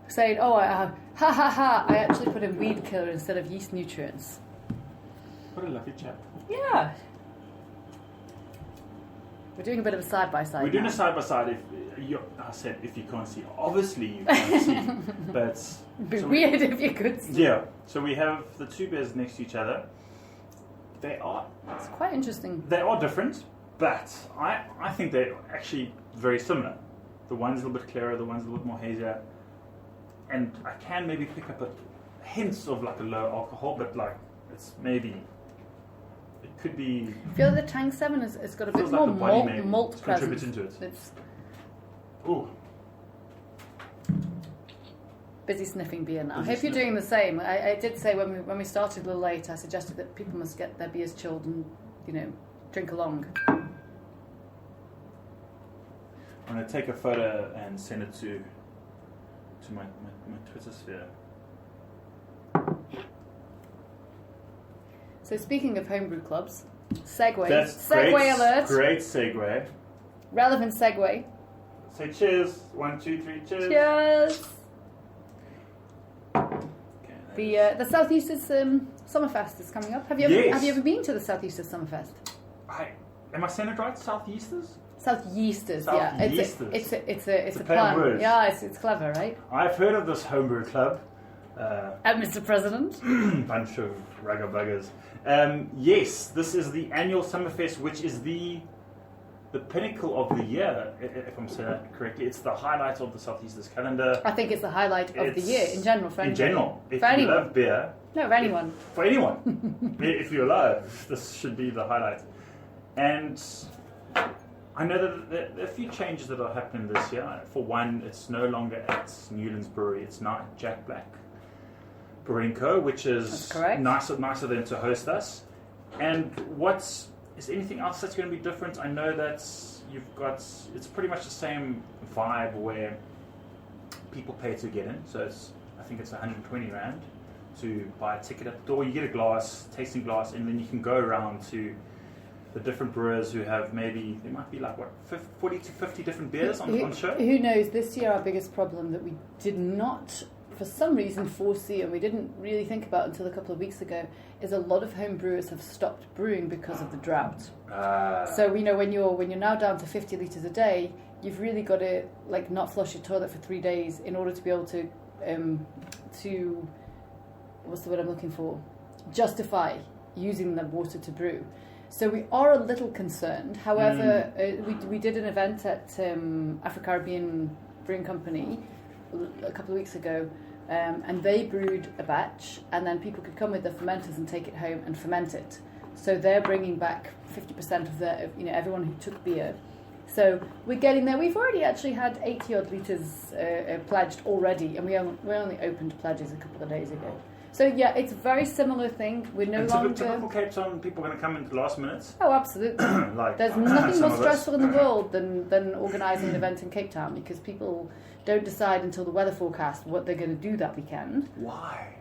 saying, "Oh, ha ha ha! I actually put in weed killer instead of yeast nutrients." What a lucky chap. Yeah. We're doing a bit of a side by side. We're doing a side by side. I said if you can't see, obviously you can't see, but It'd be so weird if you could see. yeah. So we have the two beers next to each other. They are It's quite interesting. different, but I think they're actually very similar. The one's a little bit clearer, the one's a little bit more hazier, and I can maybe pick up hints of like a low alcohol, but like it's maybe. It could be. I feel like the Tang 7 has got a bit Feels like more the body maybe malt is presence. contributing to it. It's Ooh, busy sniffing beer now. I Busy hope you're sniffing. doing the same. I did say when we started a little late, I suggested that people must get their beers chilled and, drink along. I'm going to take a photo and send it to my Twitter sphere. So speaking of homebrew clubs, segue. That's Segue great, alert. Great segue. Relevant segue. Say cheers. 1, 2, 3, cheers. Cheers. Okay, The Southeasters Summerfest is coming up. Have you ever been to the Southeasters Summerfest? Am I saying it right? Southeasters? Southeasters, yeah. Southeasters. It's play a on plan. words. Yeah, it's clever, right? I've heard of this homebrew club. Mr. President. Bunch of rugger buggers. Yes, this is the annual Summerfest, which is the pinnacle of the year, if I'm saying that correctly. It's the highlight of the Southeasters calendar. I think it's the highlight of the year in general for In anybody. general, if For you anyone. love beer, No, for anyone. for anyone, if you're alive, this should be the highlight. And I know that there are a few changes that are happening this year. For one, it's no longer at Newlands Brewery; it's now at Jack Black Brewing Co., which is That's correct. nicer of them to host us. And is anything else that's going to be different? I know that it's pretty much the same vibe where people pay to get in. So I think it's 120 Rand to buy a ticket at the door. You get a glass, tasting glass, and then you can go around to the different brewers who have there might be like 40 to 50 different beers on show. Who knows? This year, our biggest problem that we did not, for some reason, foresee, and we didn't really think about until a couple of weeks ago, is a lot of home brewers have stopped brewing because of the drought. So when you're now down to 50 litres a day, you've really got to not flush your toilet for 3 days in order to be able to what's the word I'm looking for? Justify using the water to brew. So we are a little concerned. However, we did an event at Afro-Caribbean Brewing Company a couple of weeks ago, and they brewed a batch, and then people could come with their fermenters and take it home and ferment it. So they're bringing back 50% of their, everyone who took beer. So we're getting there. We've already actually had 80 odd litres pledged already, and we only opened pledges a couple of days ago. So yeah, it's a very similar thing. We're no longer... Typical Cape Town, people are going to come in at the last minute. Oh, absolutely. There's nothing more stressful in the world than organising an event in Cape Town, because people don't decide until the weather forecast what they're going to do that weekend. Why?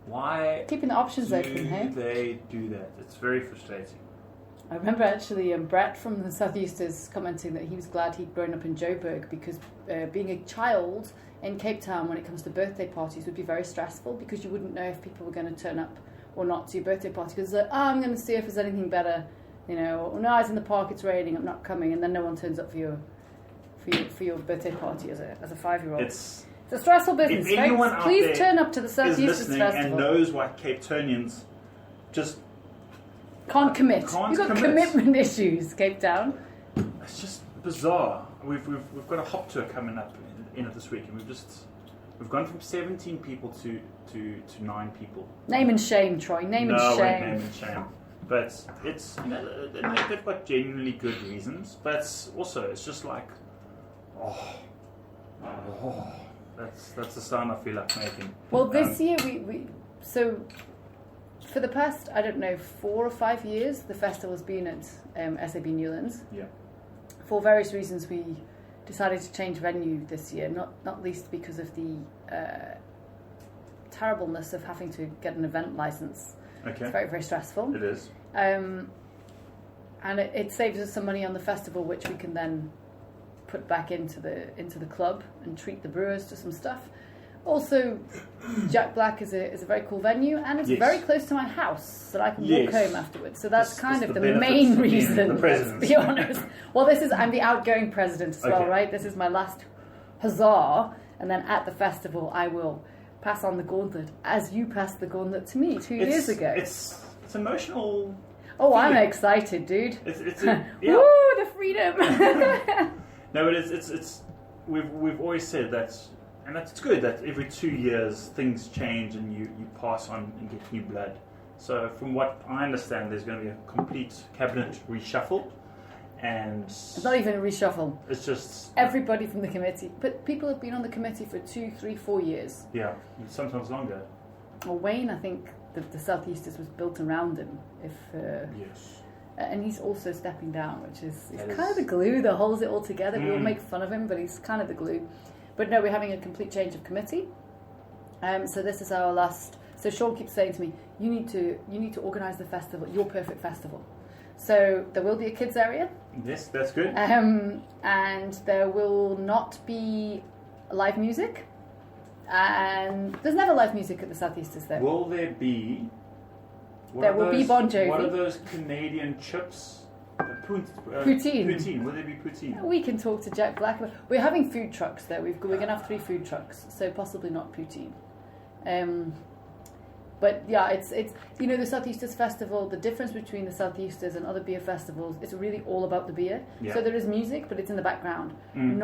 Why Keeping the options open, hey? They do that? It's very frustrating. I remember actually Brett from the Southeasters commenting that he was glad he'd grown up in Joburg, because being a child in Cape Town when it comes to birthday parties would be very stressful, because you wouldn't know if people were going to turn up or not to your birthday party, because it's like, I'm going to see if there's anything better, or no, it's in the park, it's raining, I'm not coming, and then no one turns up for your birthday party as a 5-year-old. It's a stressful business, if anyone folks. out Please there turn up to the is Southeasters listening Festival. and knows why Cape Townians just Can't commit. Can't You've got commit. commitment issues, Cape Town. It's just bizarre. We've got a hop tour coming up in it this week, and we've gone from 17 people to 9 people. Name and shame, Troy. Name and No, I won't shame. name and shame. But it's they've got genuinely good reasons. But also it's just like, that's the sound I feel like making. Well, this year we so for the past, I don't know, 4 or 5 years, the festival's been at SAB Newlands. Yeah. For various reasons, we decided to change venue this year, not least because of the terribleness of having to get an event license. Okay. It's very, very stressful. It is. And it saves us some money on the festival, which we can then put back into the club and treat the brewers to some stuff. Also, Jack Black is a very cool venue, and it's Yes. very close to my house, so I can Yes. walk home afterwards. So that's kind That's of the the benefits main of being reason. the Let's president. be honest. Well, I'm the outgoing president as well, Okay. right? This is my last huzzah, and then at the festival I will pass on the gauntlet as you passed the gauntlet to me 2 years ago. It's emotional. Oh, I'm feeling. excited, dude. It's Woo, yeah. the freedom. No, but it's we've always said that, and it's good that every 2 years things change and you pass on and get new blood. So from what I understand, there's going to be a complete cabinet reshuffle, and It's not even a reshuffle. it's just Everybody from the committee, but people have been on the committee for 2, 3, 4 years. yeah, sometimes longer. Well, Wayne, I think the Southeasters was built around him. Yes. And he's also stepping down, which is That kind of is- the glue that holds it all together. We all Mm. make fun of him, but he's kind of the glue. But no, we're having a complete change of committee. So this is our last. So Sean keeps saying to me, "You need to organise the festival, your perfect festival." So there will be a kids area, Yes, that's good. and there will not be live music. And there's never live music at the Southeasters, though. Will there be? what There are will be those- Bon Jovi. What are those Canadian chips? Poutine. Poutine. Will there be poutine? We can talk to Jack Black. We're having food trucks there. We're going to have 3 food trucks, so possibly not poutine. But yeah, it's the Southeasters Festival. The difference between the Southeasters and other beer festivals, it's really all about the beer. Yeah. So there is music, but it's in the background. Mm.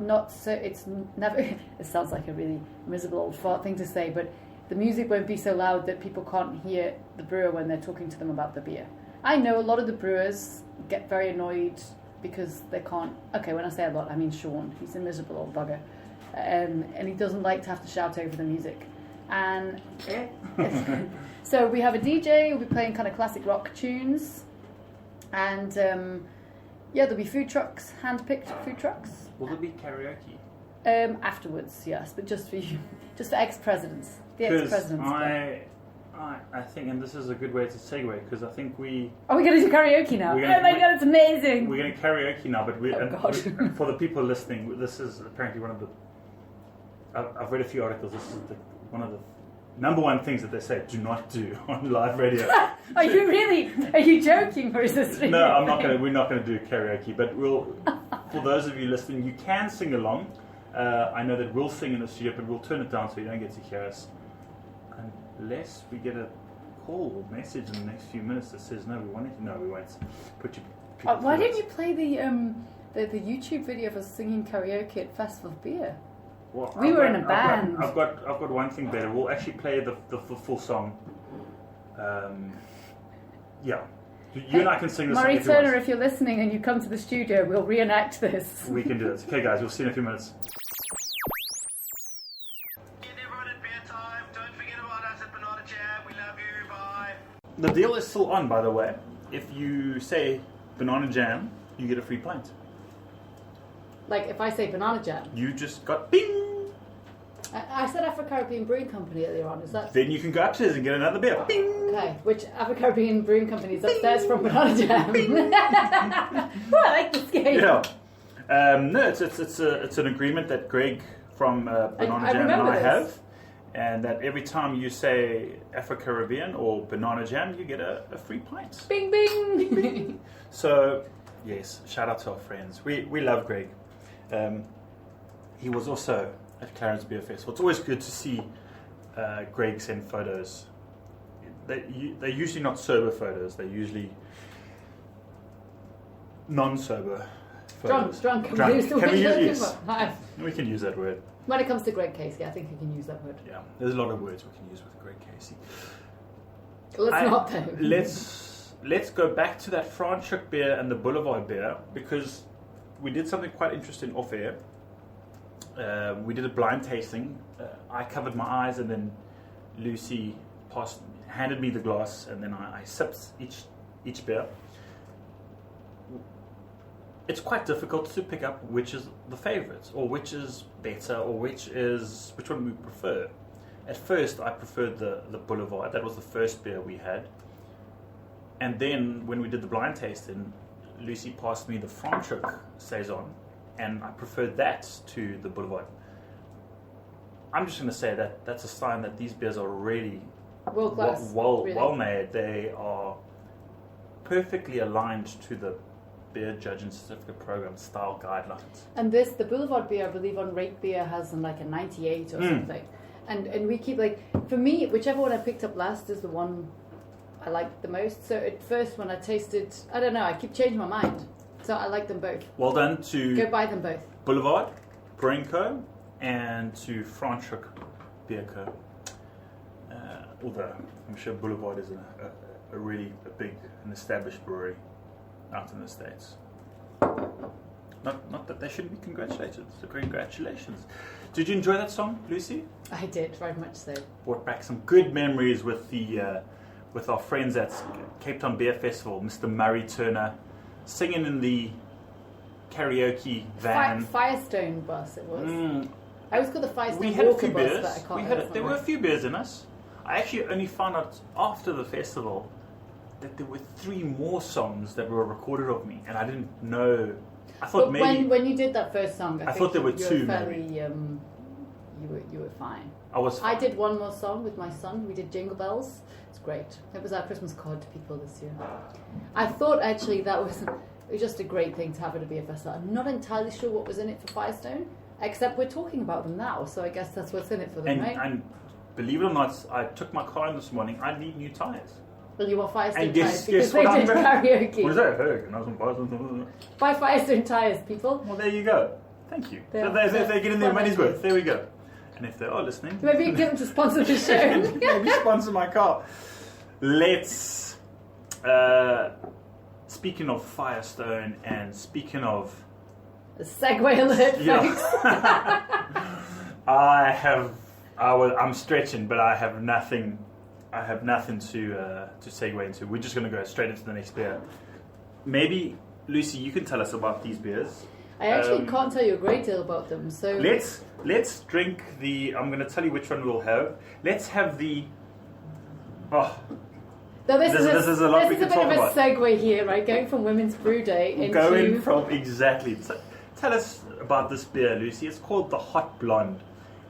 Not so. It's never. It sounds like a really miserable old fart thing to say, but the music won't be so loud that people can't hear the brewer when they're talking to them about the beer. I know a lot of the brewers get very annoyed because they can't. Okay, when I say a lot, I mean Sean. He's a miserable old bugger, and he doesn't like to have to shout over the music. And so we have a DJ who'll be playing kind of classic rock tunes, and there'll be food trucks, hand-picked food trucks. Will there be karaoke? Afterwards, yes, but just for you, just for ex-presidents, the Because ex-presidents. I think, and this is a good way to segue, because I think Are we going to do karaoke now? We're Oh gonna- my god, it's amazing! we're going to karaoke now, but Oh, God. for the people listening, this is apparently one of the. I've read a few articles. This is one of the number one things that they say do not do on live radio. Are you really? Are you joking, or is this really? No, I'm not going to. We're not going to do karaoke, but we'll. For those of you listening, you can sing along. I know that we'll sing in the studio, but we'll turn it down so you don't get to hear us, unless we get a call or message in the next few minutes that says no, we won't. Put your. Why didn't you play the YouTube video of us singing karaoke at Festival of Beer? Well, We were in a band. I've got one thing better. We'll actually play the full song. Yeah. You and I can sing this song Murray if you want. Turner, if you're listening and you come to the studio, we'll reenact this. We can do this. Okay, guys, we'll see you in a few minutes. Everyone at beer time. Don't forget about us at Banana Jam. We love you. Bye. The deal is still on, by the way. If you say Banana Jam, you get a free pint. Like if I say Banana Jam. You just got bing! I said Afro-Caribbean Brewing Company earlier on, is that... Then you can go upstairs and get another beer. Bing! Okay, which Afro-Caribbean Brewing Company is upstairs from Banana Jam? Oh, I like this game. Yeah. No, it's an agreement that Greg from Banana Jam and remember I this. have. And that every time you say Afro-Caribbean or Banana Jam, you get a free pint. Bing, bing. So, yes, shout out to our friends. We love Greg. He was also at Clarence Beer Festival. It's always good to see Greg send photos. They're usually not sober photos. They're usually non-sober photos. Drunk. Can we use yes. We can use that word. When it comes to Greg Casey, I think you can use that word. Yeah, there's a lot of words we can use with Greg Casey. Let's not though. Let's go back to that Franschhoek beer and the Boulevard beer because we did something quite interesting off air. We did a blind tasting. I covered my eyes and then Lucy handed me the glass and then I sipped each beer. It's quite difficult to pick up which is the favourite or which is better or which one we prefer. At first I preferred the Boulevard. That was the first beer we had. And then when we did the blind tasting, Lucy passed me the Franschhoek Saison and I preferred that to the Boulevard. I'm just going to say that that's a sign that these beers are really World class. well made. They are perfectly aligned to the Beer Judging Certificate Program style guidelines. And the Boulevard beer, I believe on Rate Beer has like a 98 or something. And we keep for me, whichever one I picked up last is the one I liked the most. So at first when I tasted, I don't know, I keep changing my mind. So I like them both. Well done to Go buy them both. Boulevard, Brewing Co. and to Franschhoek Beer Co. Although I'm sure Boulevard is a really big and established brewery out in the States. Not that they shouldn't be congratulated. So congratulations. Did you enjoy that song, Lucy? I did, very much so. Brought back some good memories with with our friends at Cape Town Beer Festival, Mr. Murray Turner, singing in the karaoke van. Firestone bus it was. I always call the Firestone We had a Walker few bus, beers. but I can't There were a few beers in us. I actually only found out after the festival that there were 3 more songs that were recorded of me, and I didn't know. I thought but maybe when you did that first song, I thought there were you 2 were fairly, maybe. you were fine. I was. I did one more song with my son. We did Jingle Bells. It's great. It was our Christmas card to people this year. I thought actually it was just a great thing to have at a beer festival. I'm not entirely sure what was in it for Firestone, except we're talking about them now, so I guess that's what's in it for them, right? And believe it or not, I took my car in this morning. I need new tires. Well, you want Firestone And tires guess because what they did karaoke. What is that? Hey, can I have some Firestone? Buy Firestone tires, people. Well, there you go. Thank you. They're- So they're getting their they're money's nice. worth. There we go. And if they are listening, Maybe get them to sponsor the show. maybe sponsor my car. Let's. Speaking of Firestone and speaking of. Segue alert, folks. I'm stretching, but I have nothing. I have nothing to segue into. We're just going to go straight into the next beer. Maybe Lucy, you can tell us about these beers. I actually can't tell you a great deal about them, so... Let's drink the... I'm going to tell you which one we'll have. Let's have the... Oh, Now this This is a lot we this is can a bit talk of a segue here, right? Going from Women's Brew Day into... going from... Exactly. Tell us about this beer, Lucy. It's called the Hot Blonde.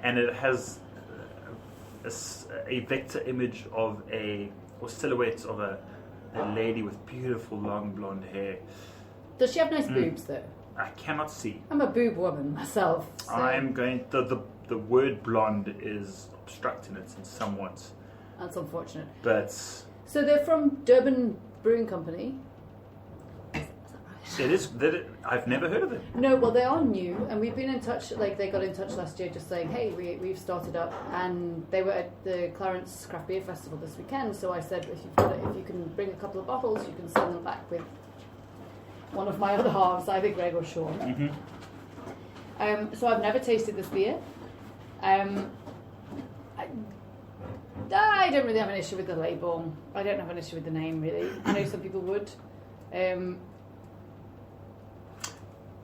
And it has a vector image of or silhouette of a lady with beautiful long blonde hair. Does she have nice boobs, though? I cannot see. I'm a boob woman myself. So. I'm going... The word blonde is obstructing it in somewhat. That's unfortunate. But So they're from Durban Brewing Company. it is that I've never heard of it. No, well, they are new, and we've been in touch. Like, they got in touch last year, just saying, "Hey, we've started up," and they were at the Clarence Craft Beer Festival this weekend. So I said, if you can bring a couple of bottles, you can send them back with one of my other halves, either Greg or Sean. Mm-hmm. So I've never tasted this beer. I don't really have an issue with the label. I don't have an issue with the name, really. I know some people would.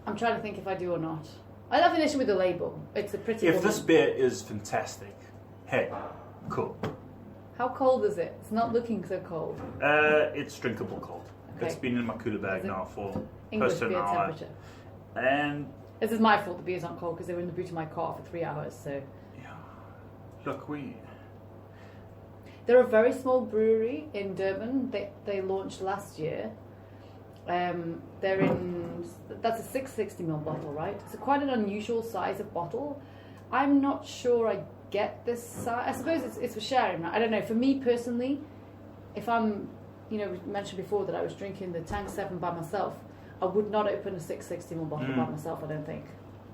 I'm trying to think if I do or not. I have an issue with the label. It's a pretty. If woman. this beer is fantastic, hey, cool. How cold is it? It's not looking so cold. It's drinkable cold. Okay. It's been in my cooler bag Is it now for English close to an beer hour. temperature. And This is my fault. The beers aren't cold because they were in the boot of my car for 3 hours. So yeah, look, they're a very small brewery in Durban. They launched last year. They're in. That's a 660ml bottle, right? It's quite an unusual size of bottle. I'm not sure I get this size. I suppose it's for sharing, right? I don't know. For me personally, if I'm, we mentioned before that I was drinking the Tank 7 by myself, I would not open a 660ml bottle by myself. I don't think,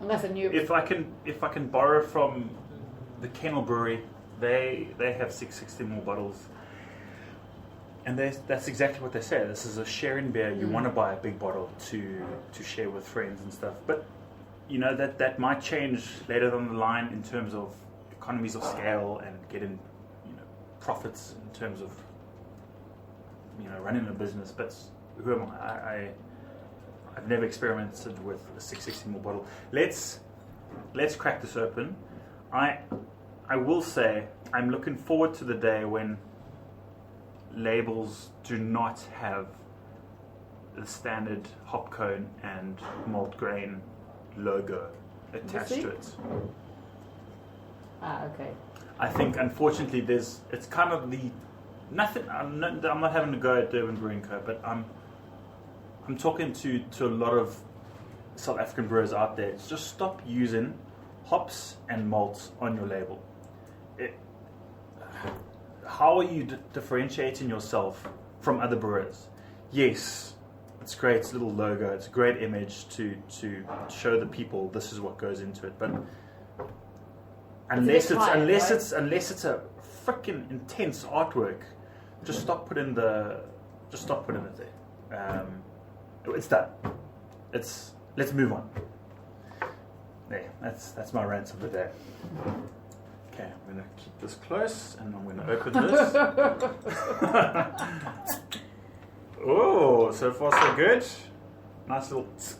unless I knew. if I can borrow from the Kennel Brewery, they have 660ml bottles. And that's exactly what they say. This is a sharing beer. You want to buy a big bottle to share with friends and stuff. But that might change later down the line in terms of economies of scale and getting profits in terms of running a business. But who am I? I've never experimented with a 660ml bottle. Let's crack this open. I will say I'm looking forward to the day when labels do not have the standard hop cone and malt grain logo attached to it. Okay. I think unfortunately it's kind of the nothing. I'm not having to go at Durban Brewing Co, but I'm talking to a lot of South African brewers out there. It's just stop using hops and malts on your label. How are you differentiating yourself from other brewers? Yes, it's great. It's a little logo. It's a great image to show the people this is what goes into it. But unless it's a freaking intense artwork, just stop putting it there. It's done. Let's move on. There, that's my rant of the day. Okay, I'm going to keep this close and I'm going to open this. Oh, so far so good. Nice little tsk.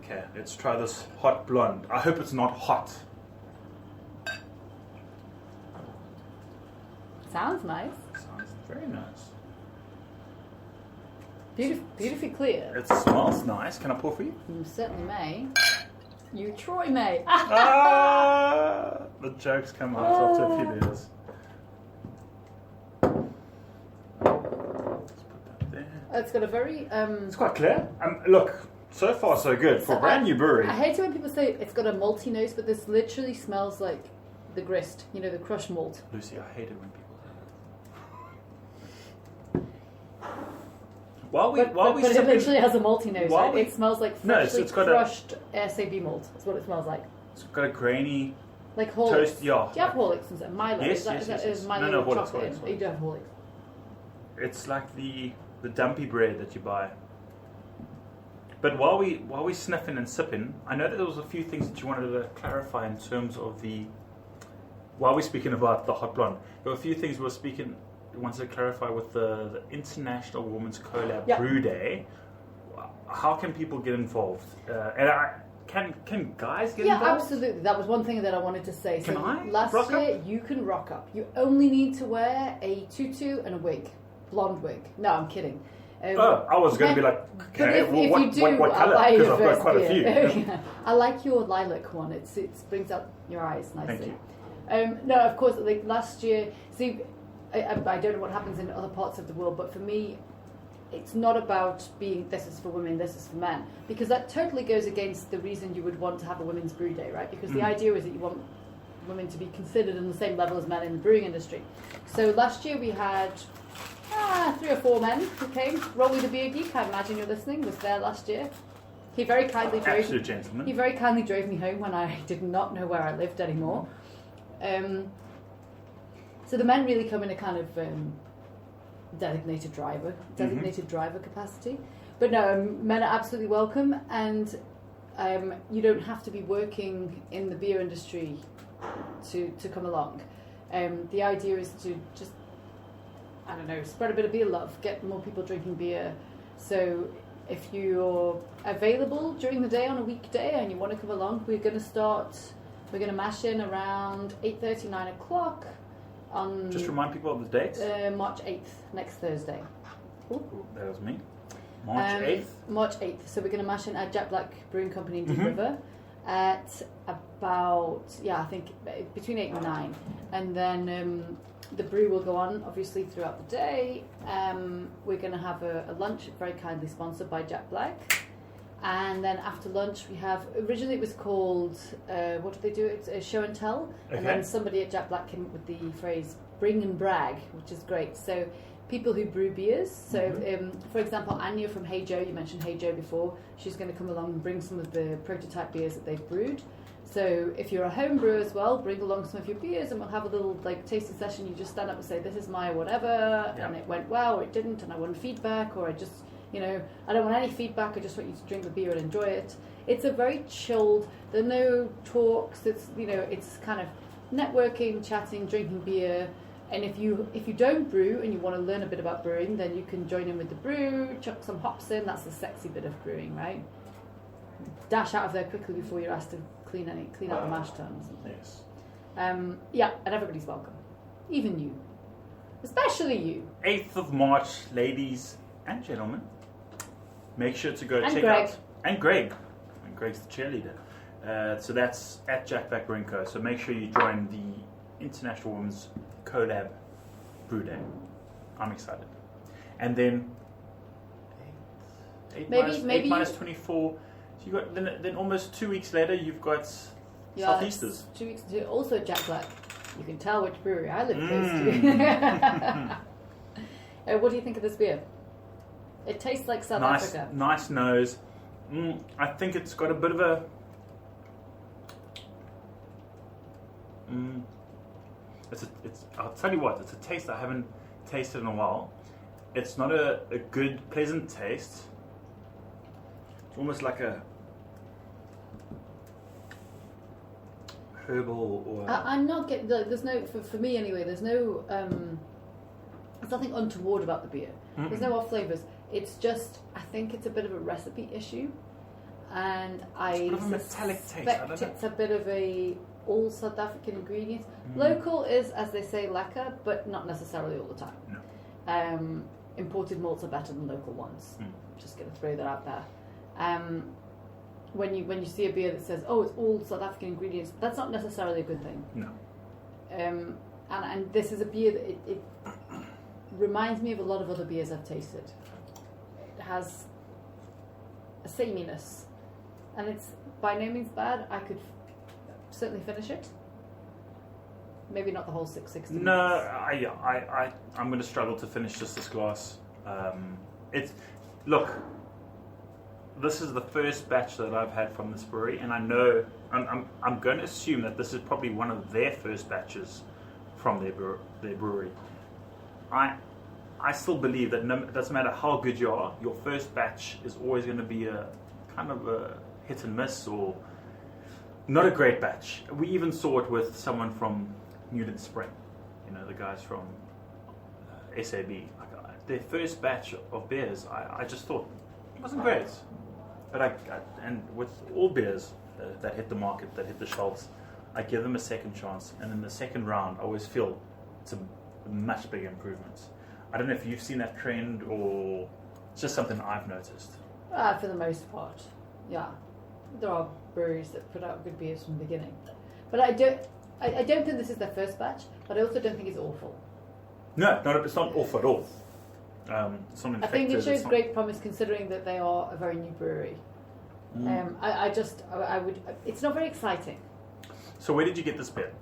Okay, let's try this hot blonde. I hope it's not hot. Sounds nice. Sounds very nice. Beautifully clear. It smells nice. Can I pour for you? You certainly may. You Troy may. Ah, the jokes come out after a few beers. Let's put that there. It's got a very. It's quite clear. Look, so far so good for a brand new brewery. I hate it when people say it's got a malty nose, but this literally smells like the grist. The crushed malt. Lucy, I hate it when people say that. While we But it sipping- literally has a malty nose, While right? It smells like No, freshly it's got a- crushed SAB malt. That's what it smells like. It's got a grainy. Like Horlicks. Toast, yeah. Do you have Horlicks and stuff? Milo? Yes, is that, yes, is that, yes, is yes. Milo No, Horlicks, chocolate? Horlicks. You do have Horlicks. It's like the dumpy bread that you buy. But while we sniffing and sipping, I know that there was a few things that you wanted to clarify in terms of the. While we're speaking about the hot blonde, there were a few things we wanted to clarify with the International Women's Collab Brew Day. How can people get involved? Can guys get involved? Yeah, absolutely. That was one thing that I wanted to say. Can I last rock year, up? you can rock up. You only need to wear a tutu and a wig, blonde wig. No, I'm kidding. I was going to be like, okay, but if you do, what I'll colour? buy you Because a I've got first quite a beer. few. Yeah. I like your lilac one. It brings out your eyes nicely. Thank you. No, of course, like last year, see, I don't know what happens in other parts of the world, but for me, it's not about being this is for women, this is for men, because that totally goes against the reason you would want to have a women's brew day, right? Because the idea is that you want women to be considered on the same level as men in the brewing industry. So last year we had 3 or 4 men who came. Rolly the Beer Geek, I imagine you're listening, was there last year. He very kindly drove. Absolute gentleman. He very kindly drove me home when I did not know where I lived anymore. So the men really come in a kind of designated driver capacity. But no, men are absolutely welcome, and you don't have to be working in the beer industry to come along. The idea is to just, I don't know, spread a bit of beer love, get more people drinking beer. So if you're available during the day on a weekday and you want to come along, we're going to mash in around 8:30, 9 o'clock on... Just remind people of the dates. March 8th, next Thursday. Ooh, that was me. March 8th? March 8th. So we're going to mash in at Jack Black Brewing Company in Deep Mhm. River at about, I think between 8 and 9. And then the brew will go on, obviously, throughout the day. We're going to have a lunch, very kindly sponsored by Jack Black. And then after lunch, we have, originally it was called, what did they do? It's a show and tell. Okay. And then somebody at Jack Black came up with the phrase, bring and brag, which is great. So people who brew beers. So, for example, Anya from Hey Joe, you mentioned Hey Joe before, she's going to come along and bring some of the prototype beers that they've brewed. So if you're a home brewer as well, bring along some of your beers and we'll have a little tasting session. You just stand up and say, this is my whatever, and it went well or it didn't, and I want feedback, or I just, I don't want any feedback, I just want you to drink the beer and enjoy it. It's a very chilled, there are no talks, it's kind of networking, chatting, drinking beer. And if you don't brew and you want to learn a bit about brewing, then you can join in with the brew, chuck some hops in. That's the sexy bit of brewing, right? Dash out of there quickly before you're asked to clean out the mash tuns. Yes. And everybody's welcome, even you, especially you. 8th of March, ladies and gentlemen. Make sure to go And check Greg. out. And Greg. And Greg's the cheerleader. So that's at Jack Black Brewing Co. So make sure you join the International Women's Collab Brew Day. I'm excited. And then 8 minus 24. So you got then almost 2 weeks later you've got Southeasters. 2 weeks to also at Jack Black. You can tell which brewery I live close to. What do you think of this beer? It tastes like South Africa. Nice nose. I think it's got a bit of a. I'll tell you what. It's a taste I haven't tasted in a while. It's not a good, pleasant taste. It's almost like a herbal or. I'm not getting. There's no for me anyway. There's no. There's nothing untoward about the beer. Mm-mm. There's no off flavors. It's just, I think it's a bit of a recipe issue, and It's a bit of a metallic taste, I don't know. it's a bit of a all South African ingredients. Local is, as they say, lekker, but not necessarily all the time. No. Imported malts are better than local ones. Just going to throw that out there. When you see a beer that says, "Oh, it's all South African ingredients," that's not necessarily a good thing. No. And this is a beer that it reminds me of a lot of other beers I've tasted. It has a sameness, and it's by no means bad. I could certainly finish it. Maybe not the whole 660. No, I'm going to struggle to finish just this glass. Look, this is the first batch that I've had from this brewery, and I know I'm going to assume that this is probably one of their first batches from their brewery. I still believe that it doesn't matter how good you are, your first batch is always going to be a kind of a hit and miss or not a great batch. We even saw it with someone from Newton Spring, the guys from SAB. Their first batch of beers, I just thought it wasn't great. But and with all beers that hit the market, that hit the shelves, I give them a second chance, and in the second round, I always feel it's a much bigger improvement. I don't know if you've seen that trend or it's just something I've noticed. For the most part, yeah. There are breweries that put out good beers from the beginning, but I don't think this is their first batch. But I also don't think it's awful. No, it's not awful at all. It's not infected. I think it shows great promise considering that they are a very new brewery. I would. It's not very exciting. So where did you get this beer?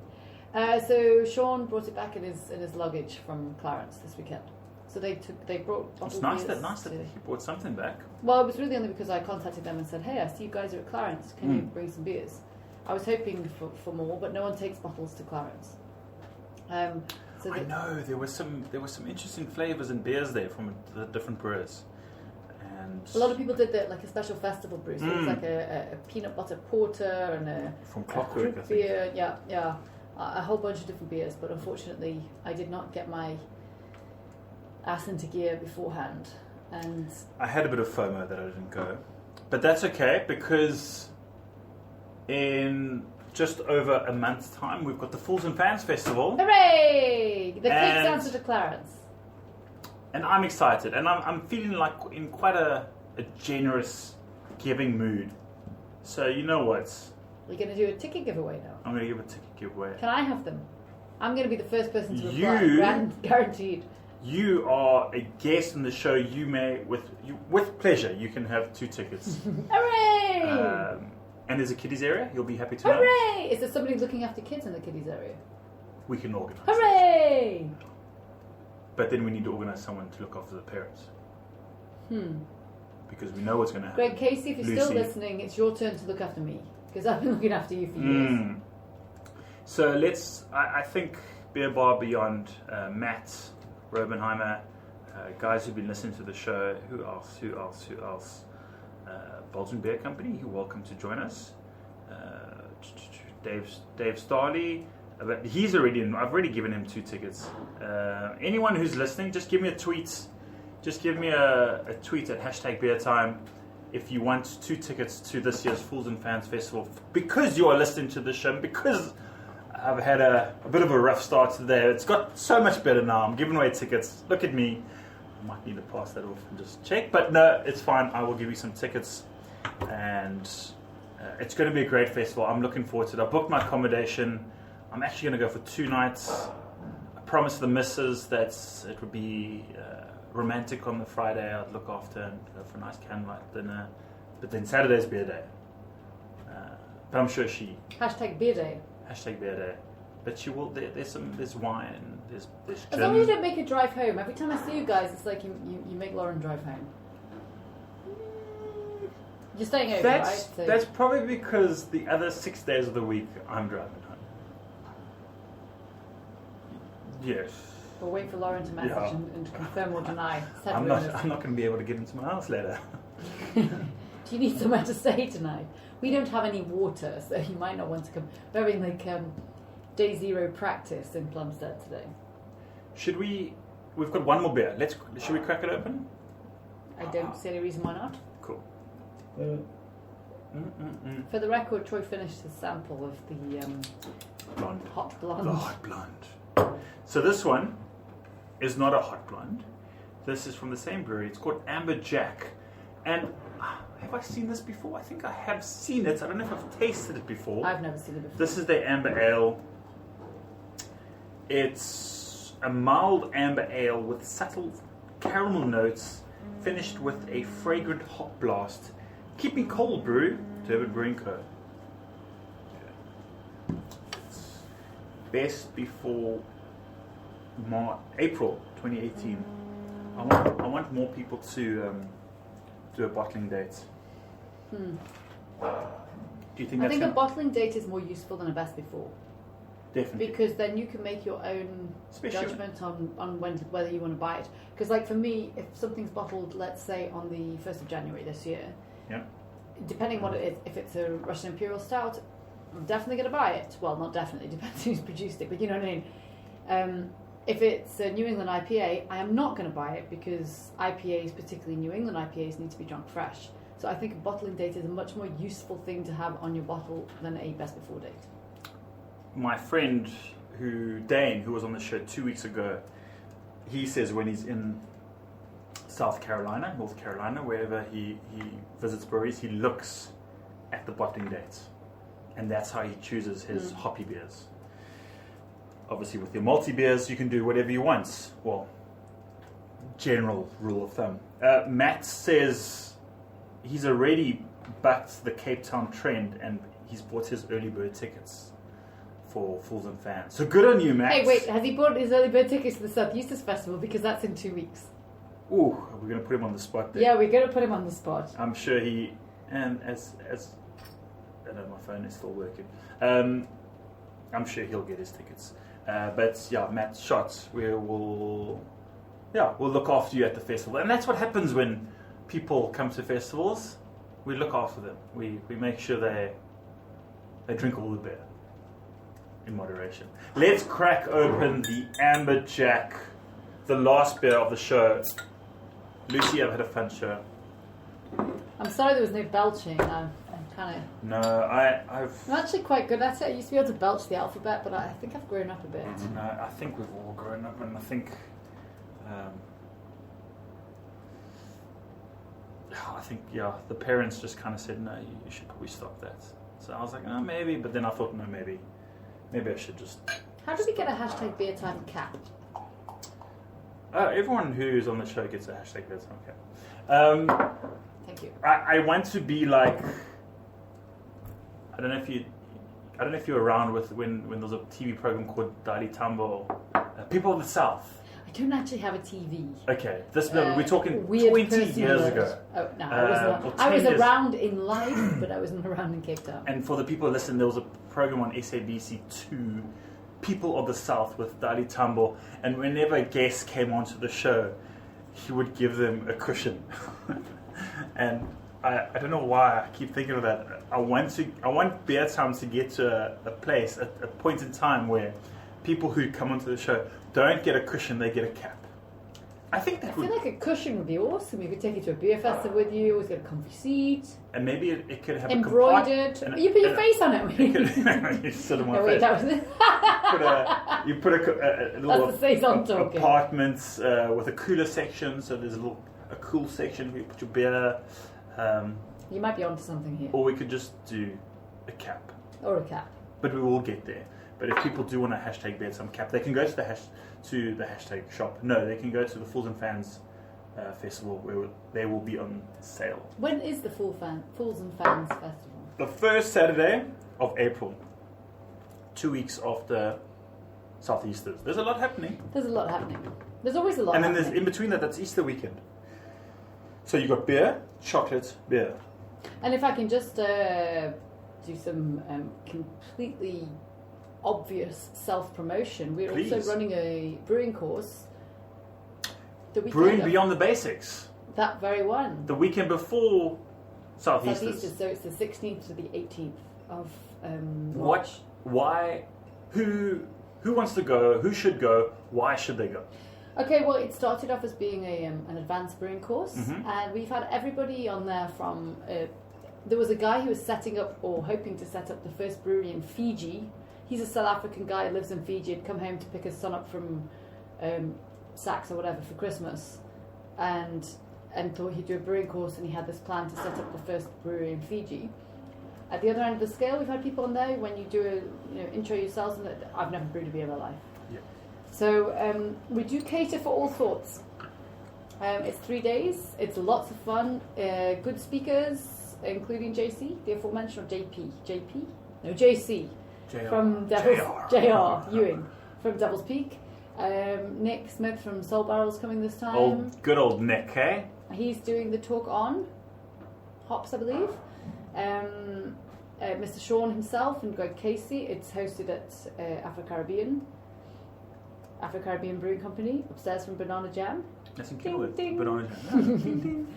So Sean brought it back in his luggage from Clarence this weekend. So they brought It's bottled nice beers that to- he brought something back. Well, it was really only because I contacted them and said, hey, I see you guys are at Clarence. Can you bring some beers? I was hoping for more, but no one takes bottles to Clarence. So I know there were some interesting flavors and beers there from the different brewers, and a lot of people did like a special festival brew. So it's like a peanut butter porter and a from a Clockwork, I fruit think. beer. Yeah, a whole bunch of different beers. But unfortunately, I did not get my ass into gear beforehand, and I had a bit of FOMO that I didn't go, but that's okay because in just over a month's time we've got the Fools and Fans Festival, hooray! The Cape And- Answer to Clarence. and I'm excited, and I'm feeling like in quite a generous, giving mood. So you know what? We're going to do a ticket giveaway now. I'm going to give a ticket giveaway. Can I have them? I'm going to be the first person to reply. You- Guaranteed. You are a guest on the show. You may, with pleasure, you can have 2 tickets. Hooray! And there's a kiddies area. You'll be happy to know. Hooray! Is there somebody looking after kids in the kiddies area? We can organise. Hooray! But then we need to organise someone to look after the parents. Because we know what's going to happen. Greg Casey, if you're still Lucy. listening, it's your turn to look after me. Because I've been looking after you for years. So I think Beer Bar Beyond, Matt Robenheimer, guys who've been listening to the show, who else? Belgian Beer Company, you're welcome to join us. Dave Starley, but he's already in. I've already given him 2 tickets. Anyone who's listening, just give me a tweet. Just give me a tweet at #BeerTime if you want 2 tickets to this year's Fools and Fans Festival, because you are listening to the show, and because I've had a bit of a rough start today. It's got so much better now. I'm giving away tickets. Look at me. I might need to pass that off and just check. But no, it's fine. I will give you some tickets. And it's going to be a great festival. I'm looking forward to it. I booked my accommodation. I'm actually going to go for 2 nights. I promised the missus that it would be romantic on the Friday. I'd look after and go for a nice candlelight dinner. But then Saturday's beer day. But I'm sure she... #Beer Day. #Beer Day. But she will. There's wine. There's As long as you gin. don't make a drive home. Every time I see you guys, it's like you make Lauren drive home. You're staying over, right? So That's probably because the other 6 days of the week I'm driving home. Yes. we'll wait for Lauren to message Yeah. and confirm or deny. Said I'm rumours. not going to be able to get into my house later. Do you need somewhere to stay tonight? We don't have any water, so you might not want to come. We're having like day 0 practice in Plumstead today. Should we? We've got one more beer. Should we crack it open? I don't see any reason why not. Cool. For the record, Troy finished his sample of the Blonde. hot blonde. The hot blonde. So this one is not a hot blonde. This is from the same brewery. It's called Amber Jack. And have I seen this before? I think I have seen it. I don't know if I've tasted it before. I've never seen it before. This is the Amber Ale. It's a mild amber ale with subtle caramel notes, finished with a fragrant hop blast. Keeping cold brew, Durban Brewing Co. It's best before April 2018. I want more people to do a bottling date. Do you think I that's think a gonna- bottling date is more useful than a best before, definitely? because then you can make your own Especially- judgment on whether you want to buy it. Because like for me, if something's bottled, let's say on the 1st of January this year, Yeah. depending what it is, if it's a Russian Imperial Stout, I'm definitely going to buy it. Well, not definitely, depends who's produced it, but you know what I mean. If it's a New England IPA, I am not going to buy it because IPAs, particularly New England IPAs, need to be drunk fresh. So I think a bottling date is a much more useful thing to have on your bottle than a best before date. My friend Dane, who was on the show 2 weeks ago, he says when he's in South Carolina, North Carolina, wherever he visits breweries, he looks at the bottling dates. And that's how he chooses his hoppy beers. Obviously with your multi beers, you can do whatever you want. Well, general rule of thumb. Matt says he's already backed the Cape Town trend and he's bought his early bird tickets for Fools and Fans. So good on you, Max. Hey, wait, has he bought his early bird tickets to the South Eustace Festival? Because that's in 2 weeks. Ooh, we're going to put him on the spot there. Yeah, we're going to put him on the spot. I'm sure he, and as I don't know, my phone is still working. I'm sure he'll get his tickets. But yeah, Matt Schatz, we'll look after you at the festival. And that's what happens when people come to festivals. We look after them. We make sure they drink all the beer in moderation. Let's crack open the Amberjack, the last beer of the show. Lucy, I've had a fun show. I'm sorry there was no belching. I'm kind of... No, I'm actually quite good at it. I used to be able to belch the alphabet, but I think I've grown up a bit. No, I think we've all grown up, and I think the parents just kind of said, no, you should probably stop that. So I was like, oh, maybe, but then I thought, no, maybe I should just... How do we get a hashtag beer time cap? Everyone who's on the show gets a hashtag beer time cap. Thank you. I want to be like, I don't know if you're around with when there was a TV program called Dali Tambo, People of the South. I don't actually have a TV. Okay, we're talking 20 years ago. Oh no, I was around in life, but I wasn't around in Cape Town. And for the people listening, there was a program on SABC2, People of the South with Dali Tambo, and whenever a guest came onto the show, he would give them a cushion. And I don't know why I keep thinking of that. I want Beer Time to get to a place, a point in time where people who come onto the show don't get a cushion, they get a cap. I think that I feel like a cushion would be awesome. You could take it to a beer festival with you, always get a comfy seat. And maybe it could have embroidered. You put your face on it. You sit on my no, face. wait, that was it. You put a little apartment with a cooler section, so there's a cool section where you put your beer. You might be onto something here. Or we could just do a cap. Or a cap. But we will get there. But if people do want a hashtag beer some cap, they can go to the hashtag shop. No, they can go to the Fools and Fans festival where they will be on sale. When is the Fools and Fans festival? The first Saturday of April. 2 weeks after Southeasters. There's a lot happening. There's a lot happening. There's always a lot happening. And then there's in between that's Easter weekend. So you got beer, chocolate, beer. And if I can just do some completely obvious self-promotion, we're also running a brewing course. Brewing Beyond the Basics. That very one. The weekend before Southeasters. So it's the 16th to the 18th of March. What? Why? Who wants to go? Who should go? Why should they go? Okay, well, it started off as being an advanced brewing course, and we've had everybody on there from... there was a guy who was setting up, or hoping to set up, the first brewery in Fiji. He's a South African guy who lives in Fiji. He'd come home to pick his son up from Saks or whatever for Christmas, and thought he'd do a brewing course, and he had this plan to set up the first brewery in Fiji. At the other end of the scale, we've had people on there when you do intro yourselves, and I've never brewed a beer in my life. Yeah. So we do cater for all sorts. It's 3 days. It's lots of fun. Good speakers, including JC, the aforementioned, or JC. JR. From JR Ewing from Devil's Peak. Nick Smith from Soul Barrel's coming this time. Good old Nick, eh? He's doing the talk on hops, I believe. Mr. Sean himself and Greg Casey. It's hosted at Afro-Caribbean Brewing Company, upstairs from Banana Jam. That's in Ding, ding. Banana Jam.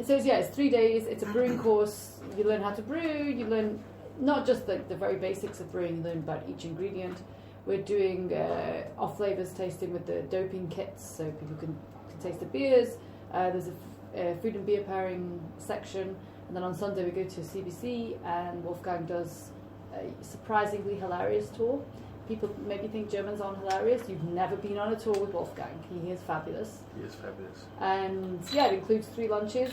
So it's 3 days. It's a brewing course. You learn how to brew. You learn not just the very basics of brewing. You learn about each ingredient. We're doing off flavors tasting with the doping kits, so people can taste the beers. There's a food and beer pairing section, and then on Sunday we go to CBC, and Wolfgang does a surprisingly hilarious tour. People maybe think Germans aren't hilarious. You've never been on a tour with Wolfgang. He is fabulous. He is fabulous. And it includes 3 lunches,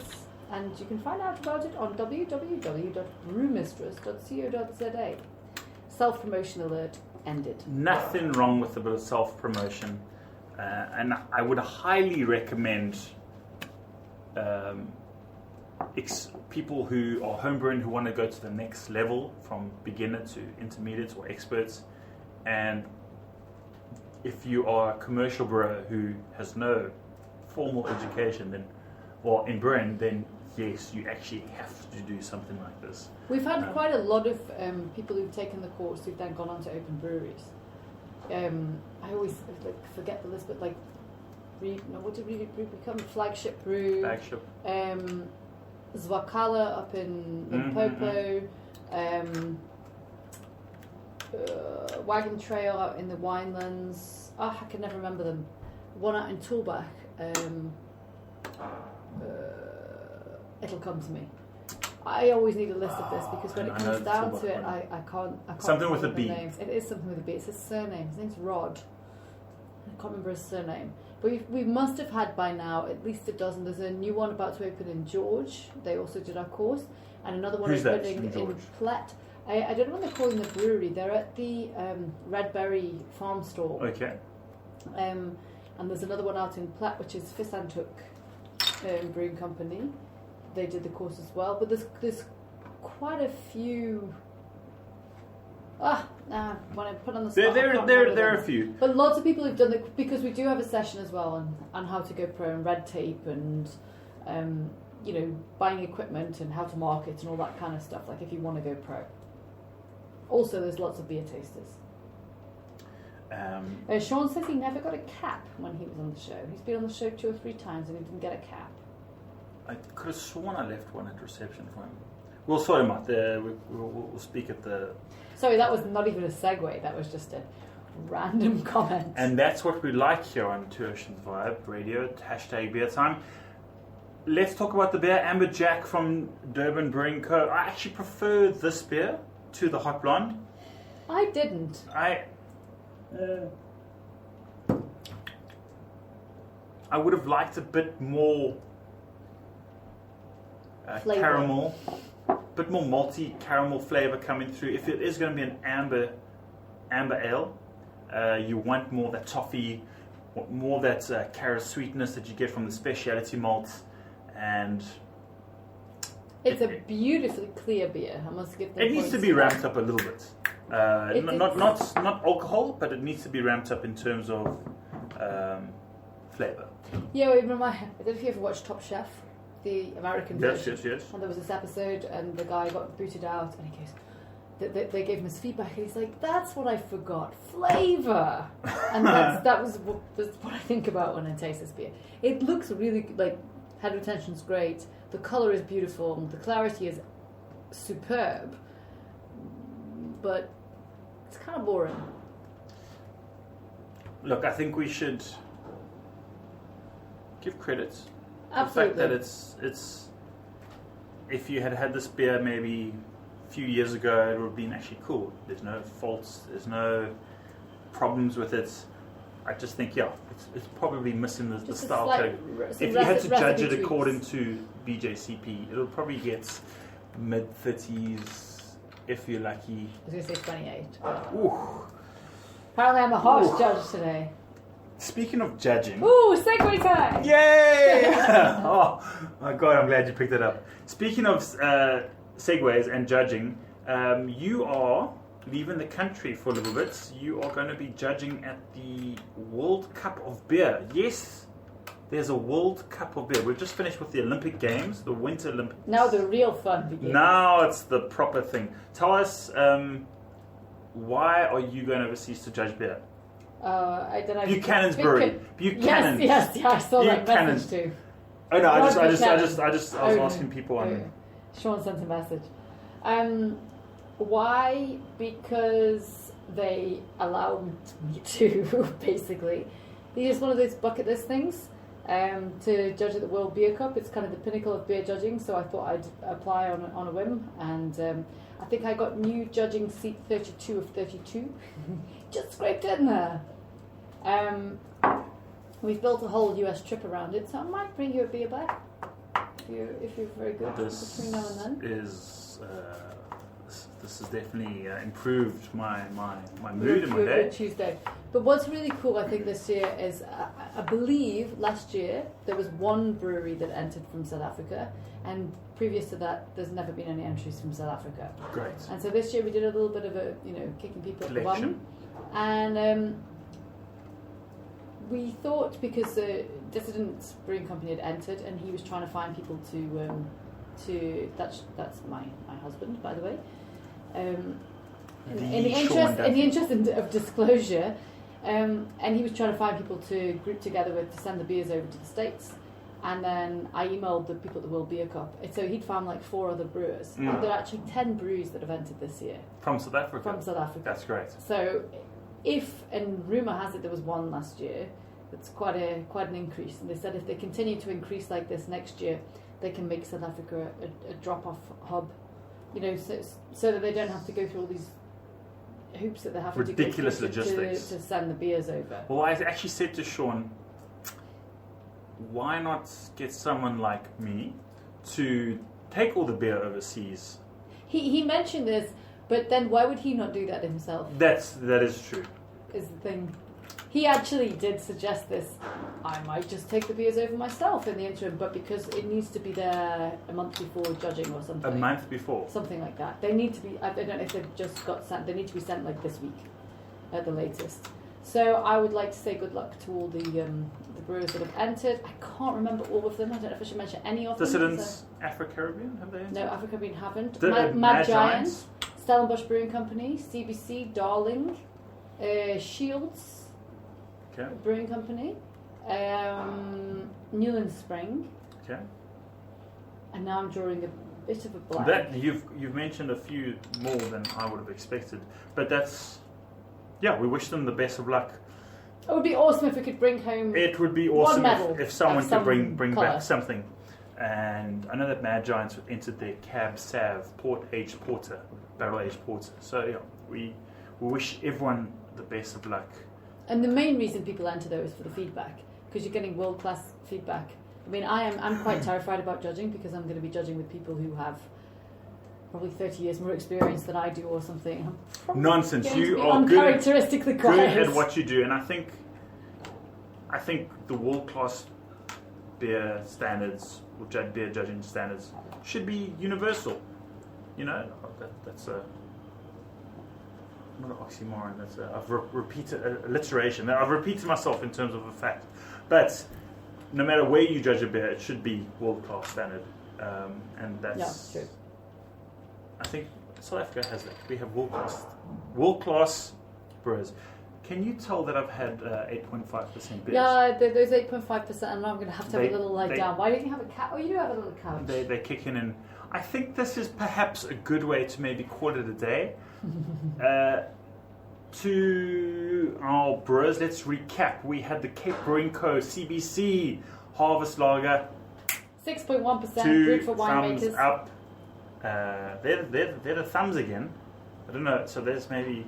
and you can find out about it on www.brewmistress.co.za. Self-promotion alert ended. Nothing wrong with a bit of self-promotion, and I would highly recommend people who are homebrewing who want to go to the next level from beginner to intermediate or experts. And if you are a commercial brewer who has no formal education, then, or in brewing, then yes, you actually have to do something like this. We've had quite a lot of people who've taken the course who've then gone on to open breweries. I always forget the list, but what did we become? Flagship Brew. Flagship. Zwakala up in Limpopo. Wagon Trail out in the Winelands. I can never remember them. One out in Toolbach. It'll come to me. I always need a list of this because when it comes down to it, I can't something with a remember B. the names. It is something with a B. It's his surname. His name's Rod. I can't remember his surname. But we must have had by now at least a dozen. There's a new one about to open in George. They also did our course. And another one opening in Plett. I don't know what they're calling the brewery. They're at the Redberry Farm Store. Okay. And there's another one out in Plett, which is Fissantuk Brewing Company. They did the course as well. But there's quite a few... when I put on the spot, there are a few. But lots of people who've done it, because we do have a session as well on how to go pro and red tape and buying equipment and how to market and all that kind of stuff, like if you want to go pro. Also, there's lots of beer tasters. Sean says he never got a cap when he was on the show. He's been on the show 2 or 3 times and he didn't get a cap. I could have sworn I left one at reception for him. We'll sort him out. We'll speak at the... Sorry, that was not even a segue. That was just a random comment. And that's what we like here on Two Oceans Vibe Radio, #BeerTime. Let's talk about the beer, Amber Jack from Durban Brewing Co. I actually prefer this beer to the Hot Blonde. I didn't. I would have liked a bit more caramel, a bit more malty caramel flavor coming through. If it is going to be an amber ale, you want more that toffee, more that carrot sweetness that you get from the specialty malts, and it's a beautifully clear beer. I must give them it needs to be ramped up a little bit. Not alcohol, but it needs to be ramped up in terms of flavor. Yeah, I don't know if you ever watched Top Chef, the American version. Yes. And there was this episode, and the guy got booted out, and he goes, they gave him his feedback, and he's like, "That's what I forgot, flavor." And that's what I think about when I taste this beer. It looks really head retention's great. The color is beautiful. The clarity is superb, but it's kind of boring. Look, I think we should give credit. Absolutely. The fact that it's if you had this beer maybe a few years ago, it would have been actually cool. There's no faults, there's no problems with it. I just think, it's probably missing the style category. If you had to judge it according to BJCP, it'll probably get mid-30s if you're lucky. I was going to say 28. Ooh. Apparently I'm a harsh judge today. Speaking of judging... Ooh, segue time! Yay! Oh my god, I'm glad you picked it up. Speaking of segues and judging, you are leaving the country for a little bit. You are going to be judging at the World Cup of Beer. Yes, there's a World Cup of Beer. We've just finished with the Olympic Games, the Winter Olympics. Now the real fun begins. Now it's the proper thing. Tell us, why are you going overseas to judge beer? I don't know. Buchanan's Brewery. Buchanan's. Yes, I saw that message too. Oh no, I was Buchanan. asking people on. Sean sent a message. Why? Because they allowed me to, basically. It's just one of those bucket list things to judge at the World Beer Cup. It's kind of the pinnacle of beer judging, so I thought I'd apply on a whim. And I think I got new judging seat 32 of 32. Just scraped in there. We've built a whole US trip around it, so I might bring you a beer back if you're very good between now and then. This has definitely improved my mood and my day. Tuesday. But what's really cool, I think, this year is, I believe last year there was one brewery that entered from South Africa, and previous to that, there's never been any entries from South Africa. Great. And so this year we did a little bit of a, kicking people at the Collection. bum. And we thought, because the Dissident Brewing Company had entered, and he was trying to find people to that's my husband, by the way. In the interest of disclosure, and he was trying to find people to group together with to send the beers over to the States. And then I emailed the people at the World Beer Cup. And so he'd found like 4 other brewers. And there are actually 10 breweries that have entered this year. From South Africa? From South Africa. That's great. So and rumour has it there was one last year. That's quite an increase. And they said if they continue to increase like this next year, they can make South Africa a drop-off hub. So that they don't have to go through all these hoops that they have ridiculous to go through logistics to send the beers over. Well, I actually said to Sean, why not get someone like me to take all the beer overseas? He mentioned this, but then why would he not do that himself? That is true. Is the thing. He actually did suggest this. I might just take the beers over myself in the interim, but because it needs to be there a month before judging or something. A month before? Something like that. They need to be, I don't know if they've just got sent, they need to be sent like this week at the latest. So I would like to say good luck to all the brewers that have entered. I can't remember all of them. I don't know if I should mention any of them. Dissidents, Afro-Caribbean, have they entered? No, Afro-Caribbean haven't. The Mad Giants, Stellenbosch Brewing Company, CBC, Darling, Shields Brewing Company, Newland Spring. Okay. And now I'm drawing a bit of a blank. That you've mentioned a few more than I would have expected, but that's we wish them the best of luck. It would be awesome if we could bring home. It would be awesome if someone could bring colour. back something. And I know that Mad Giants entered their Cab Sav port-aged porter, barrel-aged porter. So we wish everyone the best of luck. And the main reason people enter though is for the feedback, because you're getting world-class feedback. I mean, I'm quite terrified about judging because I'm going to be judging with people who have probably 30 years more experience than I do or something. Nonsense. You are uncharacteristically quiet. Good at what you do, and I think the world-class beer standards or beer judging standards should be universal. That's not an oxymoron. That's I've repeated alliteration. I've repeated myself in terms of a fact, but no matter where you judge a beer, it should be world-class standard, and that's true. I think South Africa has that. We have world-class brewers. Can you tell that I've had 8.5% beers? Yeah, those 8.5%, and I'm going to have a little lie down. Why don't you have a couch? Oh, you do have a little couch. They kick in, and I think this is perhaps a good way to maybe call it a day. To our brewers, let's recap. We had the Cape Brewing Co. CBC Harvest Lager. 6.1% brewed for winemakers. Thumbs up. They're the thumbs again. I don't know. So there's maybe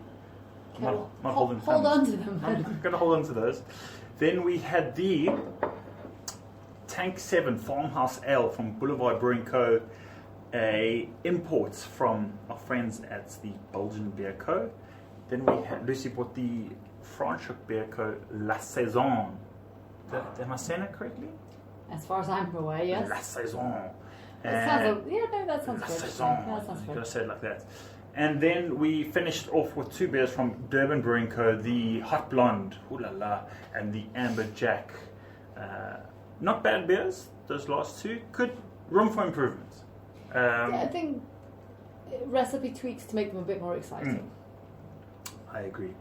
not holding thumbs. Hold on to them. I'm going to hold on to those. Then we had the Tank 7 Farmhouse Ale from Boulevard Brewing Co. Imports from our friends at the Belgian Beer Co. Then we had Lucy bought the Franschhoek Beer Co. La Saison. Am I saying that correctly? As far as I'm aware, yes. La Saison. That sounds good. That sounds You good. gotta say it like that. And then we finished off with 2 beers from Durban Brewing Co. The Hot Blonde, ooh la la, and the Amber Jack. Not bad beers, those last 2. Good room for improvement. I think recipe tweaks to make them a bit more exciting. I agree.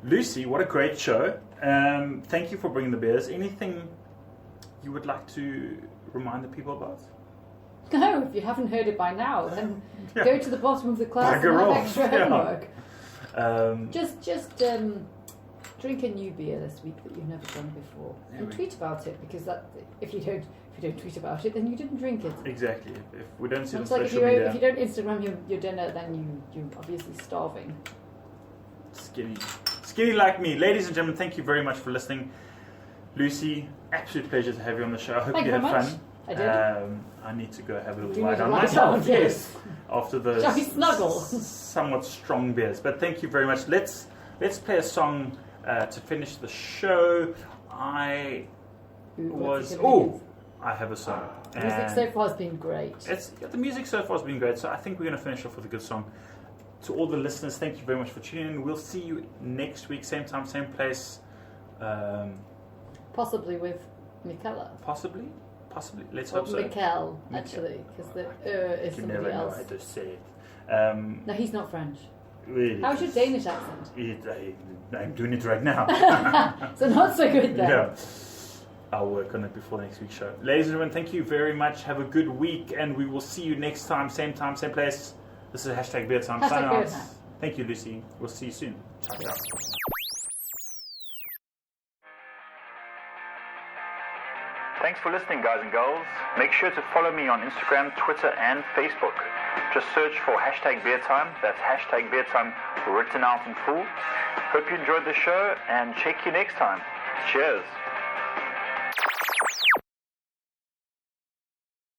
Lucy, what a great show. Thank you for bringing the beers. Anything you would like to remind the people about? No, if you haven't heard it by now, then go to the bottom of the class Bugger and have off. extra homework. Yeah. Just drink a new beer this week that you've never done before, and tweet about it, because that if you don't tweet about it, then you didn't drink it. Exactly. If we don't see it on It's like social media, if you don't Instagram your dinner, then you're obviously starving. Skinny like me. Ladies and gentlemen, thank you very much for listening. Lucy, absolute pleasure to have you on the show. I hope Thank you you had very fun. much. I did. I need to go have a little You lie need to down lie myself. down, yes. After those Shall we snuggle? somewhat strong beers. But thank you very much. Let's let's play a song to finish the show. I have a song. The music so far has been great. The music so far has been great, so I think we're going to finish off with a good song. To all the listeners, thank you very much for tuning in. We'll see you next week, same time, same place. Possibly with Michaela. Possibly. Let's Or hope so. Mikel, actually, because the is You somebody never know. else. I just say it. No, he's not French. Really. How's your Danish accent? I'm doing it right now. So not so good then. Yeah. I'll work on it before next week's show. Ladies and gentlemen, thank you very much. Have a good week, and we will see you next time, same place. This is Hashtag Beer Time. Hashtag Sign Beer out. Time. Thank you, Lucy. We'll see you soon. Ciao, ciao. Thanks for listening, guys and girls. Make sure to follow me on Instagram, Twitter, and Facebook. Just search for Hashtag Beer Time. That's Hashtag Beer Time written out in full. Hope you enjoyed the show, and check you next time. Cheers.